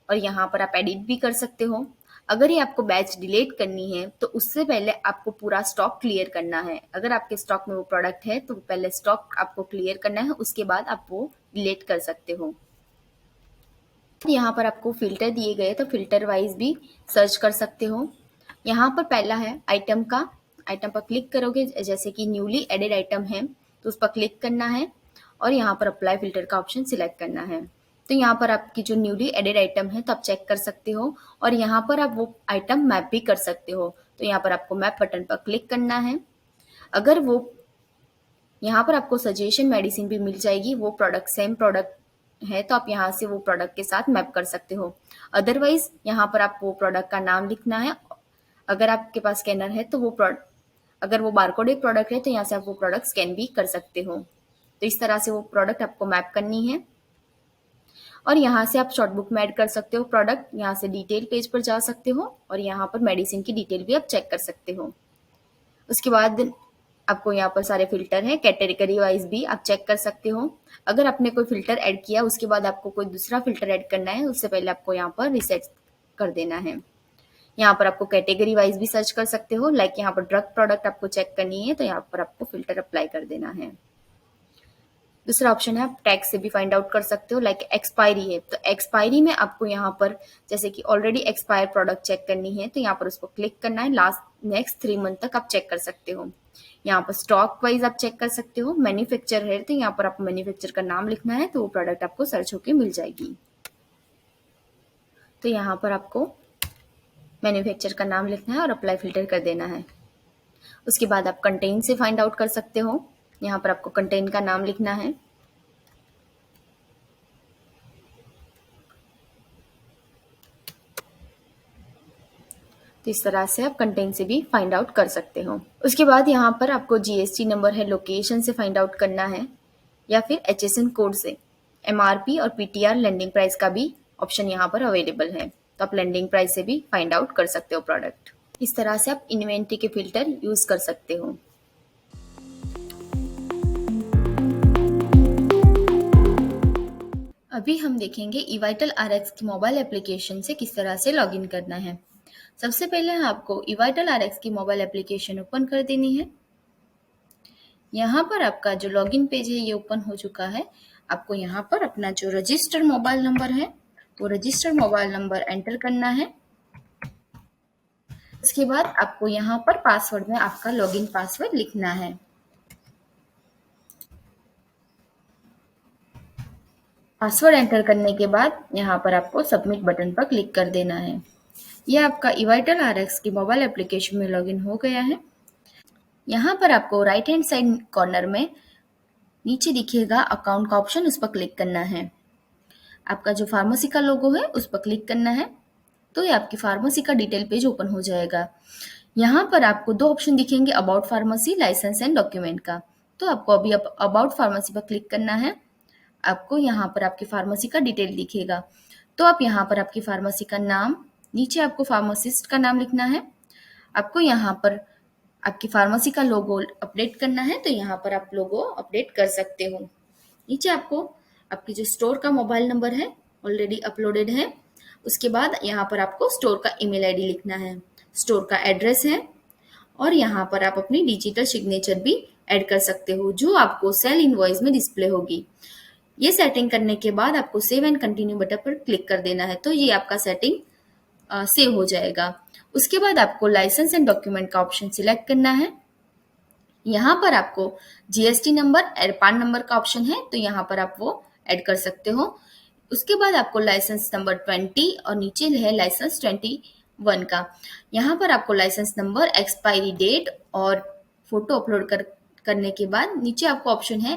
और यहाँ पर आप एडिट भी कर सकते हो। अगर ये आपको बैच डिलीट करनी है तो उससे पहले आपको पूरा स्टॉक क्लियर करना है। अगर आपके स्टॉक में वो प्रोडक्ट है तो पहले स्टॉक आपको क्लियर करना है, उसके बाद आप वो डिलीट कर सकते हो। यहाँ पर आपको फिल्टर दिए गए तो फिल्टर वाइज भी सर्च कर सकते हो। यहाँ पर पहला है आइटम का, आइटम पर क्लिक करोगे जैसे कि न्यूली एडेड आइटम है तो उस पर क्लिक करना है और यहाँ पर अप्लाई फिल्टर का ऑप्शन सिलेक्ट करना है। तो यहाँ पर आपकी जो न्यूली एडेड आइटम है तो आप चेक कर सकते हो और यहाँ पर आप वो आइटम मैप भी कर सकते हो। तो यहाँ पर आपको मैप बटन पर क्लिक करना है। अगर वो यहाँ पर आपको सजेशन मेडिसिन भी मिल जाएगी, वो प्रोडक्ट सेम प्रोडक्ट है तो आप यहाँ से वो प्रोडक्ट के साथ मैप कर सकते हो। अदरवाइज यहाँ पर आप वो प्रोडक्ट का नाम लिखना है। अगर आपके पास स्कैनर है तो वो प्रोडक्ट, अगर वो बारकोडेड प्रोडक्ट है तो यहाँ से आप वो प्रोडक्ट स्कैन भी कर सकते हो। तो इस तरह से वो प्रोडक्ट आपको मैप करनी है और यहाँ से आप शॉर्ट बुक में ऐड कर सकते हो प्रोडक्ट। यहाँ से डिटेल पेज पर जा सकते हो और यहाँ पर मेडिसिन की डिटेल भी आप चेक कर सकते हो। उसके बाद आपको यहाँ पर सारे फिल्टर हैं, कैटेगरी वाइज भी आप चेक कर सकते हो। अगर आपने कोई फिल्टर ऐड किया उसके बाद आपको कोई दूसरा फिल्टर ऐड करना है, उससे पहले आपको यहाँ पर रिसेट कर देना है। यहाँ पर आपको कैटेगरी वाइज भी सर्च कर सकते हो। लाइक यहाँ पर ड्रग प्रोडक्ट आपको चेक करनी है तो यहाँ पर आपको फिल्टर अप्लाई कर देना है। दूसरा ऑप्शन है आप टैग से भी फाइंड आउट कर सकते हो। लाइक एक्सपायरी है तो एक्सपायरी में आपको यहाँ पर जैसे कि ऑलरेडी एक्सपायर प्रोडक्ट चेक करनी है तो यहाँ पर उसको क्लिक करना है। लास्ट नेक्स्ट 3 मंथ तक आप चेक कर सकते हो। यहाँ पर स्टॉक वाइज आप चेक कर सकते हो। मैन्युफैक्चर है तो यहाँ पर आपको मैन्युफैक्चर का नाम लिखना है तो वो प्रोडक्ट आपको सर्च होके मिल जाएगी। तो यहाँ पर आपको मैन्युफैक्चर का नाम लिखना है और अप्लाई फिल्टर कर देना है। उसके बाद आप कंटेन से फाइंड आउट कर सकते हो। यहाँ पर आपको कंटेन का नाम लिखना है। तो इस तरह से आप कंटेन से भी फाइंड आउट कर सकते हो। उसके बाद यहाँ पर आपको जीएसटी नंबर है लोकेशन से फाइंड आउट करना है या फिर एचएसएन कोड से। एमआरपी और पीटीआर लैंडिंग प्राइस का भी ऑप्शन यहाँ पर अवेलेबल है तो आप लैंडिंग प्राइस से भी फाइंड आउट कर सकते हो प्रोडक्ट। इस तरह से आप इन्वेंट्री के फिल्टर यूज कर सकते हो। अभी हम देखेंगे evital RX की मोबाइल एप्लीकेशन से किस तरह से लॉगिन करना है। सबसे पहले आपको evital RX की मोबाइल एप्लीकेशन ओपन कर देनी है। यहाँ पर आपका जो लॉगिन पेज है ये ओपन हो चुका है। आपको यहाँ पर अपना जो रजिस्टर्ड मोबाइल नंबर है वो रजिस्टर्ड मोबाइल नंबर एंटर करना है। उसके बाद आपको यहाँ पर पासवर्ड में आपका लॉगिन पासवर्ड लिखना है। पासवर्ड एंटर करने के बाद यहाँ पर आपको सबमिट बटन पर क्लिक कर देना है। यह आपका evital RX की मोबाइल एप्लीकेशन में लॉगिन हो गया है। यहाँ पर आपको राइट हैंड साइड कॉर्नर में नीचे दिखेगा अकाउंट का ऑप्शन, उस पर क्लिक करना है। आपका जो फार्मेसी का लोगो है उस पर क्लिक करना है तो ये आपकी फार्मेसी का डिटेल पेज ओपन हो जाएगा। यहाँ पर आपको 2 ऑप्शन दिखेंगे, about pharmacy, license and document का। तो आपको अभी अबाउट फार्मेसी पर क्लिक करना है। आपको यहाँ पर आपकी फार्मेसी का डिटेल दिखेगा तो आप यहाँ पर आपकी फार्मेसी का नाम, नीचे आपको फार्मासिस्ट का नाम लिखना है। आपको यहाँ पर आपकी फार्मेसी का लोगो अपडेट करना है तो यहाँ पर आप लोगो अपडेट कर सकते हो। नीचे आपको आपकी जो स्टोर का मोबाइल नंबर है ऑलरेडी अपलोडेड है। उसके बाद यहाँ पर आपको स्टोर का ईमेल आईडी लिखना है, स्टोर का एड्रेस है और यहाँ पर आप अपनी डिजिटल सिग्नेचर भी ऐड कर सकते हो जो आपको सेल इनवॉइस में डिस्प्ले होगी। ये सेटिंग करने के बाद आपको सेव एंड कंटिन्यू बटन पर क्लिक कर देना है तो ये आपका सेटिंग सेव हो जाएगा। उसके बाद आपको लाइसेंस एंड डॉक्यूमेंट का ऑप्शन सिलेक्ट करना है। यहाँ पर आपको जीएसटी नंबर और पान नंबर का ऑप्शन है तो यहाँ पर आप वो ऐड कर सकते हो। उसके बाद आपको लाइसेंस नंबर 20 और नीचे है लाइसेंस 21 का। यहाँ पर आपको लाइसेंस नंबर, एक्सपायरी डेट और फोटो अपलोड करने के बाद नीचे आपको ऑप्शन है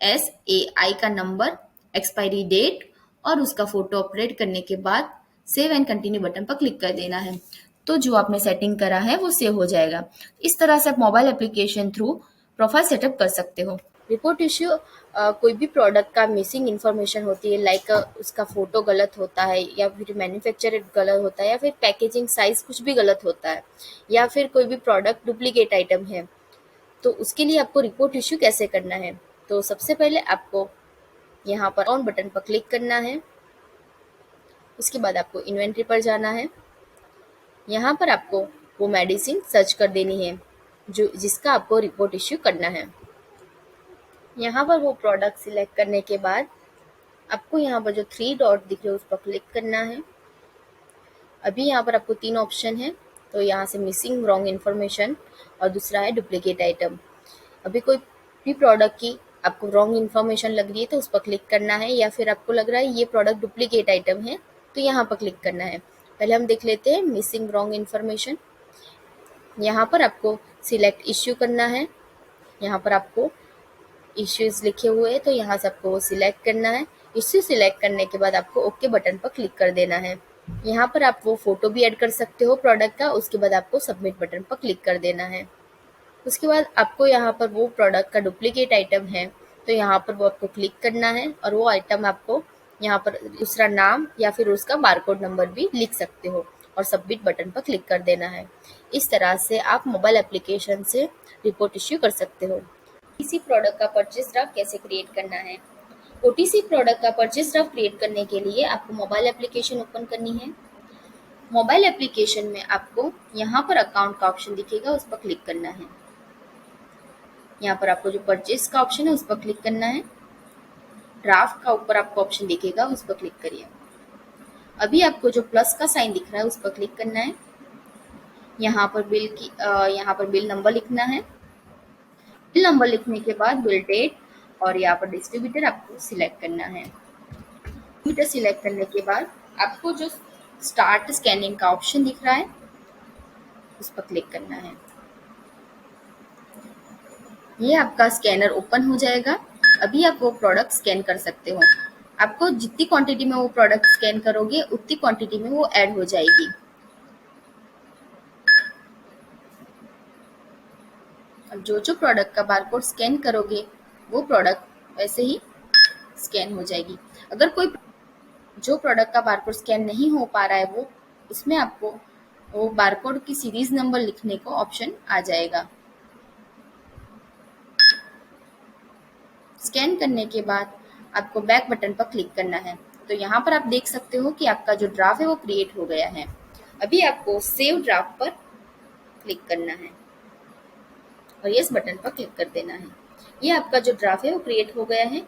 FSSAI का नंबर, एक्सपायरी डेट और उसका फोटो अपलोड करने के बाद सेव एंड कंटिन्यू बटन पर क्लिक कर देना है तो जो आपने सेटिंग करा है वो सेव हो जाएगा। इस तरह से आप mobile application through profile setup कर सकते हो। रिपोर्ट इश्यू कोई भी प्रोडक्ट का मिसिंग इन्फॉर्मेशन होती है, लाइक उसका फोटो गलत होता है या फिर मैन्युफैक्चर गलत होता है या फिर पैकेजिंग साइज कुछ भी गलत होता है या फिर कोई भी प्रोडक्ट डुप्लीकेट आइटम है, तो उसके लिए आपको रिपोर्ट इश्यू कैसे करना है। तो सबसे पहले आपको यहाँ पर ऑन बटन पर क्लिक करना है। उसके बाद आपको इन्वेंट्री पर जाना है। यहाँ पर आपको वो मेडिसिन सर्च कर देनी है जो जिसका आपको रिपोर्ट इश्यू करना है। यहाँ पर वो प्रोडक्ट सिलेक्ट करने के बाद आपको यहाँ पर जो 3 डॉट दिख रहे हैं उस पर क्लिक करना है। अभी यहाँ पर आपको 3 ऑप्शन है तो यहाँ से मिसिंग रॉन्ग इन्फॉर्मेशन और दूसरा है डुप्लीकेट आइटम। अभी कोई भी प्रोडक्ट की आपको रॉन्ग इन्फॉर्मेशन लग रही है तो उस पर क्लिक करना है या फिर आपको लग रहा है ये प्रोडक्ट डुप्लीकेट आइटम है तो यहाँ पर क्लिक करना है। पहले हम देख लेते हैं मिसिंग रॉन्ग इन्फॉर्मेशन। यहाँ पर आपको सिलेक्ट इश्यू करना है। यहाँ पर आपको इश्यूज लिखे हुए हैं, तो यहाँ से आपको वो सिलेक्ट करना है। इश्यू सिलेक्ट करने के बाद आपको ओके बटन पर क्लिक कर देना है। यहाँ पर आप वो फोटो भी ऐड कर सकते हो प्रोडक्ट का। उसके बाद आपको सबमिट बटन पर क्लिक कर देना है। उसके बाद आपको यहाँ पर वो प्रोडक्ट का डुप्लीकेट आइटम है, तो यहाँ पर वो आपको क्लिक करना है और वो आइटम आपको यहाँ पर दूसरा नाम या फिर उसका बारकोड नंबर भी लिख सकते हो और सबमिट बटन पर क्लिक कर देना है। इस तरह से आप मोबाइल एप्लीकेशन से रिपोर्ट इश्यू कर सकते हो। ओटीसी प्रोडक्ट का परचेज ड्राफ्ट कैसे क्रिएट करना है? ओटीसी प्रोडक्ट का परचेज ड्राफ्ट क्रिएट करने के लिए आपको मोबाइल एप्लीकेशन ओपन करनी है। मोबाइल एप्लीकेशन में आपको यहाँ पर अकाउंट का ऑप्शन दिखेगा, उस पर क्लिक करना है। यहाँ पर आपको जो परचेज का ऑप्शन है उस पर क्लिक करना है। ड्राफ्ट का ऊपर आपको ऑप्शन दिखेगा, उस पर क्लिक करिए। अभी आपको जो प्लस का साइन दिख रहा है उस पर क्लिक करना है। यहाँ पर बिल नंबर लिखना है। बिल नंबर लिखने के बाद बिल डेट और यहाँ पर डिस्ट्रीब्यूटर आपको सिलेक्ट करना है। डिस्ट्रीब्यूटर सिलेक्ट करने के बाद आपको जो स्टार्ट स्कैनिंग का ऑप्शन दिख रहा है उस पर क्लिक करना है। ये आपका स्कैनर ओपन हो जाएगा। अभी आप वो प्रोडक्ट स्कैन कर सकते हो। आपको जितनी क्वांटिटी में वो प्रोडक्ट स्कैन करोगे उतनी क्वांटिटी में वो ऐड हो जाएगी। अब जो प्रोडक्ट का बारकोड स्कैन करोगे वो प्रोडक्ट वैसे ही स्कैन हो जाएगी। अगर कोई जो प्रोडक्ट का बारकोड स्कैन नहीं हो पा रहा है वो उसमें आपको वो बारकोड की सीरीज नंबर लिखने को ऑप्शन आ जाएगा। स्कैन करने के बाद आपको बैक बटन पर क्लिक करना है। तो यहाँ पर आप देख सकते हो कि आपका जो ड्राफ्ट है वो क्रिएट हो गया है। अभी आपको सेव ड्राफ्ट पर क्लिक करना है और यस बटन पर क्लिक कर देना है। ये आपका जो ड्राफ्ट है वो क्रिएट हो गया है।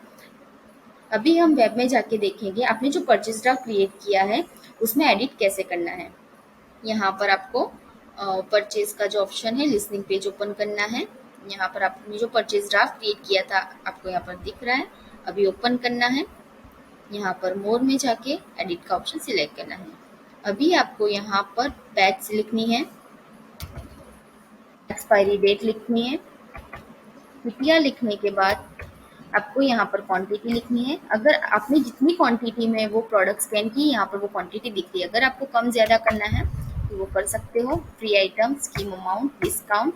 अभी हम वेब में जाके देखेंगे आपने जो परचेज ड्राफ्ट क्रिएट किया है उसमें एडिट कैसे करना है। यहाँ पर आपको परचेज का जो ऑप्शन है लिसनिंग पेज ओपन करना है। यहाँ पर आपने जो परचेज ड्राफ्ट क्रिएट किया था आपको यहाँ पर दिख रहा है, अभी ओपन करना है। यहाँ पर मोर में जाके एडिट का ऑप्शन सिलेक्ट करना है। अभी आपको यहाँ पर बैच लिखनी है, एक्सपायरी डेट लिखनी है। कृपया लिखने के बाद आपको यहाँ पर क्वांटिटी लिखनी है। अगर आपने जितनी क्वांटिटी में वो प्रोडक्ट स्कैन की यहाँ पर वो क्वांटिटी दिख रही है। अगर आपको कम ज़्यादा करना है तो वो कर सकते हो। Free item, scheme amount, discount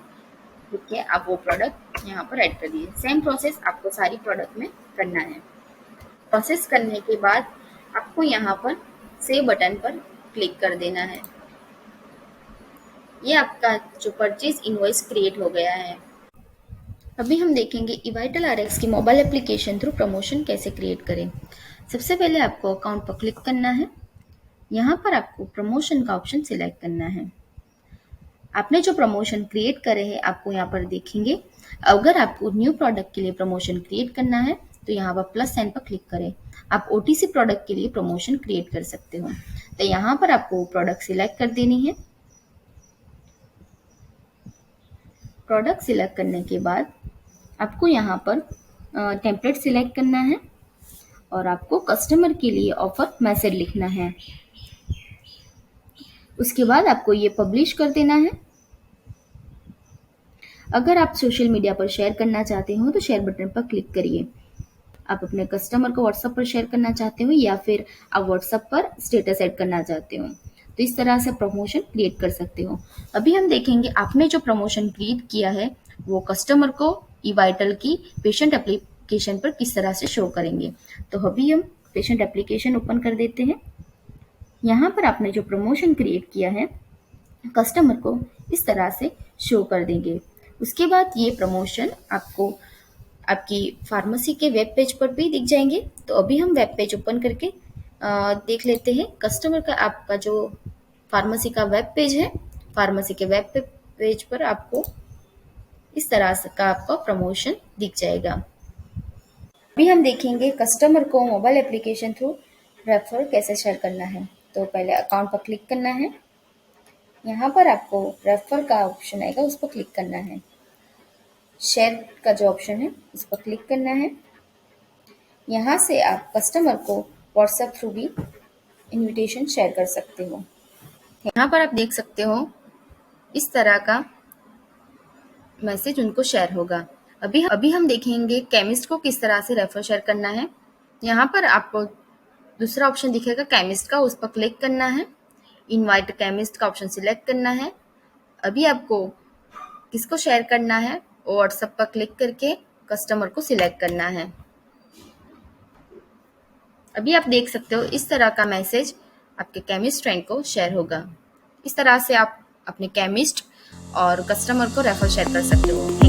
लिख के आप वो प्रोडक्ट यहाँ पर ऐड कर दीजिए। सेम प्रोसेस आपको सारी प्रोडक्ट में करना है। प्रोसेस करने के बाद आपको यहाँ पर सेव बटन पर क्लिक कर देना है। ये आपका जो परचेज इनवॉइस क्रिएट हो गया है। अभी हम देखेंगे eVital RX की मोबाइल एप्लीकेशन थ्रू प्रमोशन कैसे क्रिएट करें। सबसे पहले आपको अकाउंट पर क्लिक करना है। यहाँ पर आपको प्रमोशन का ऑप्शन सिलेक्ट करना है। आपने जो प्रमोशन क्रिएट करे हैं आपको यहाँ पर देखेंगे। अगर आपको न्यू प्रोडक्ट के लिए प्रमोशन क्रिएट करना है तो यहाँ पर प्लस साइन पर क्लिक करें। आप OTC प्रोडक्ट के लिए प्रमोशन क्रिएट कर सकते हो। तो यहाँ पर आपको प्रोडक्ट सिलेक्ट कर देनी है। प्रोडक्ट सिलेक्ट करने के बाद आपको यहाँ पर टेम्पलेट सिलेक्ट करना है और आपको कस्टमर के लिए ऑफर मैसेज लिखना है। उसके बाद आपको ये पब्लिश कर देना है। अगर आप सोशल मीडिया पर शेयर करना चाहते हो तो शेयर बटन पर क्लिक करिए। आप अपने कस्टमर को व्हाट्सएप पर शेयर करना चाहते हो या फिर आप व्हाट्सएप पर स्टेटस ऐड करना चाहते हो तो इस तरह से प्रमोशन क्रिएट कर सकते हो। अभी हम देखेंगे आपने जो प्रमोशन क्रिएट किया है वो कस्टमर को eVital की पेशेंट एप्लीकेशन पर किस तरह से शो करेंगे। तो अभी हम पेशेंट एप्लीकेशन ओपन कर देते हैं। यहाँ पर आपने जो प्रमोशन क्रिएट किया है कस्टमर को इस तरह से शो कर देंगे। उसके बाद ये प्रमोशन आपको आपकी फार्मेसी के वेब पेज पर भी दिख जाएंगे। तो अभी हम वेब पेज ओपन करके देख लेते हैं। कस्टमर का आपका जो फार्मेसी का वेब पेज है, फार्मेसी के वेब पेज पर आपको इस तरह से का आपका प्रमोशन दिख जाएगा। अभी हम देखेंगे कस्टमर को मोबाइल एप्लीकेशन थ्रू रेफर कैसे शेयर करना है। तो पहले अकाउंट पर क्लिक करना है। यहाँ पर आपको रेफर का ऑप्शन आएगा, उस पर क्लिक करना है। शेयर का जो ऑप्शन है उस पर क्लिक करना है। यहाँ से आप कस्टमर को व्हाट्सएप थ्रू भी इनविटेशन शेयर कर सकते हो। यहाँ पर आप देख सकते हो इस तरह का मैसेज उनको शेयर होगा। अभी हम देखेंगे केमिस्ट को किस तरह से रेफर शेयर करना है। यहाँ पर आपको दूसरा ऑप्शन दिखेगा केमिस्ट का, उस पर क्लिक करना है। इनवाइट केमिस्ट का ऑप्शन सिलेक्ट करना है। अभी आपको किसको शेयर करना है, वो व्हाट्सएप पर क्लिक करके कस्टमर को सिलेक्ट करना है। अभी आप देख सकते हो इस तरह का मैसेज आपके केमिस्ट फ्रेंड को शेयर होगा। इस तरह से आप अपने केमिस्ट और कस्टमर को रेफर शेयर कर सकते हो।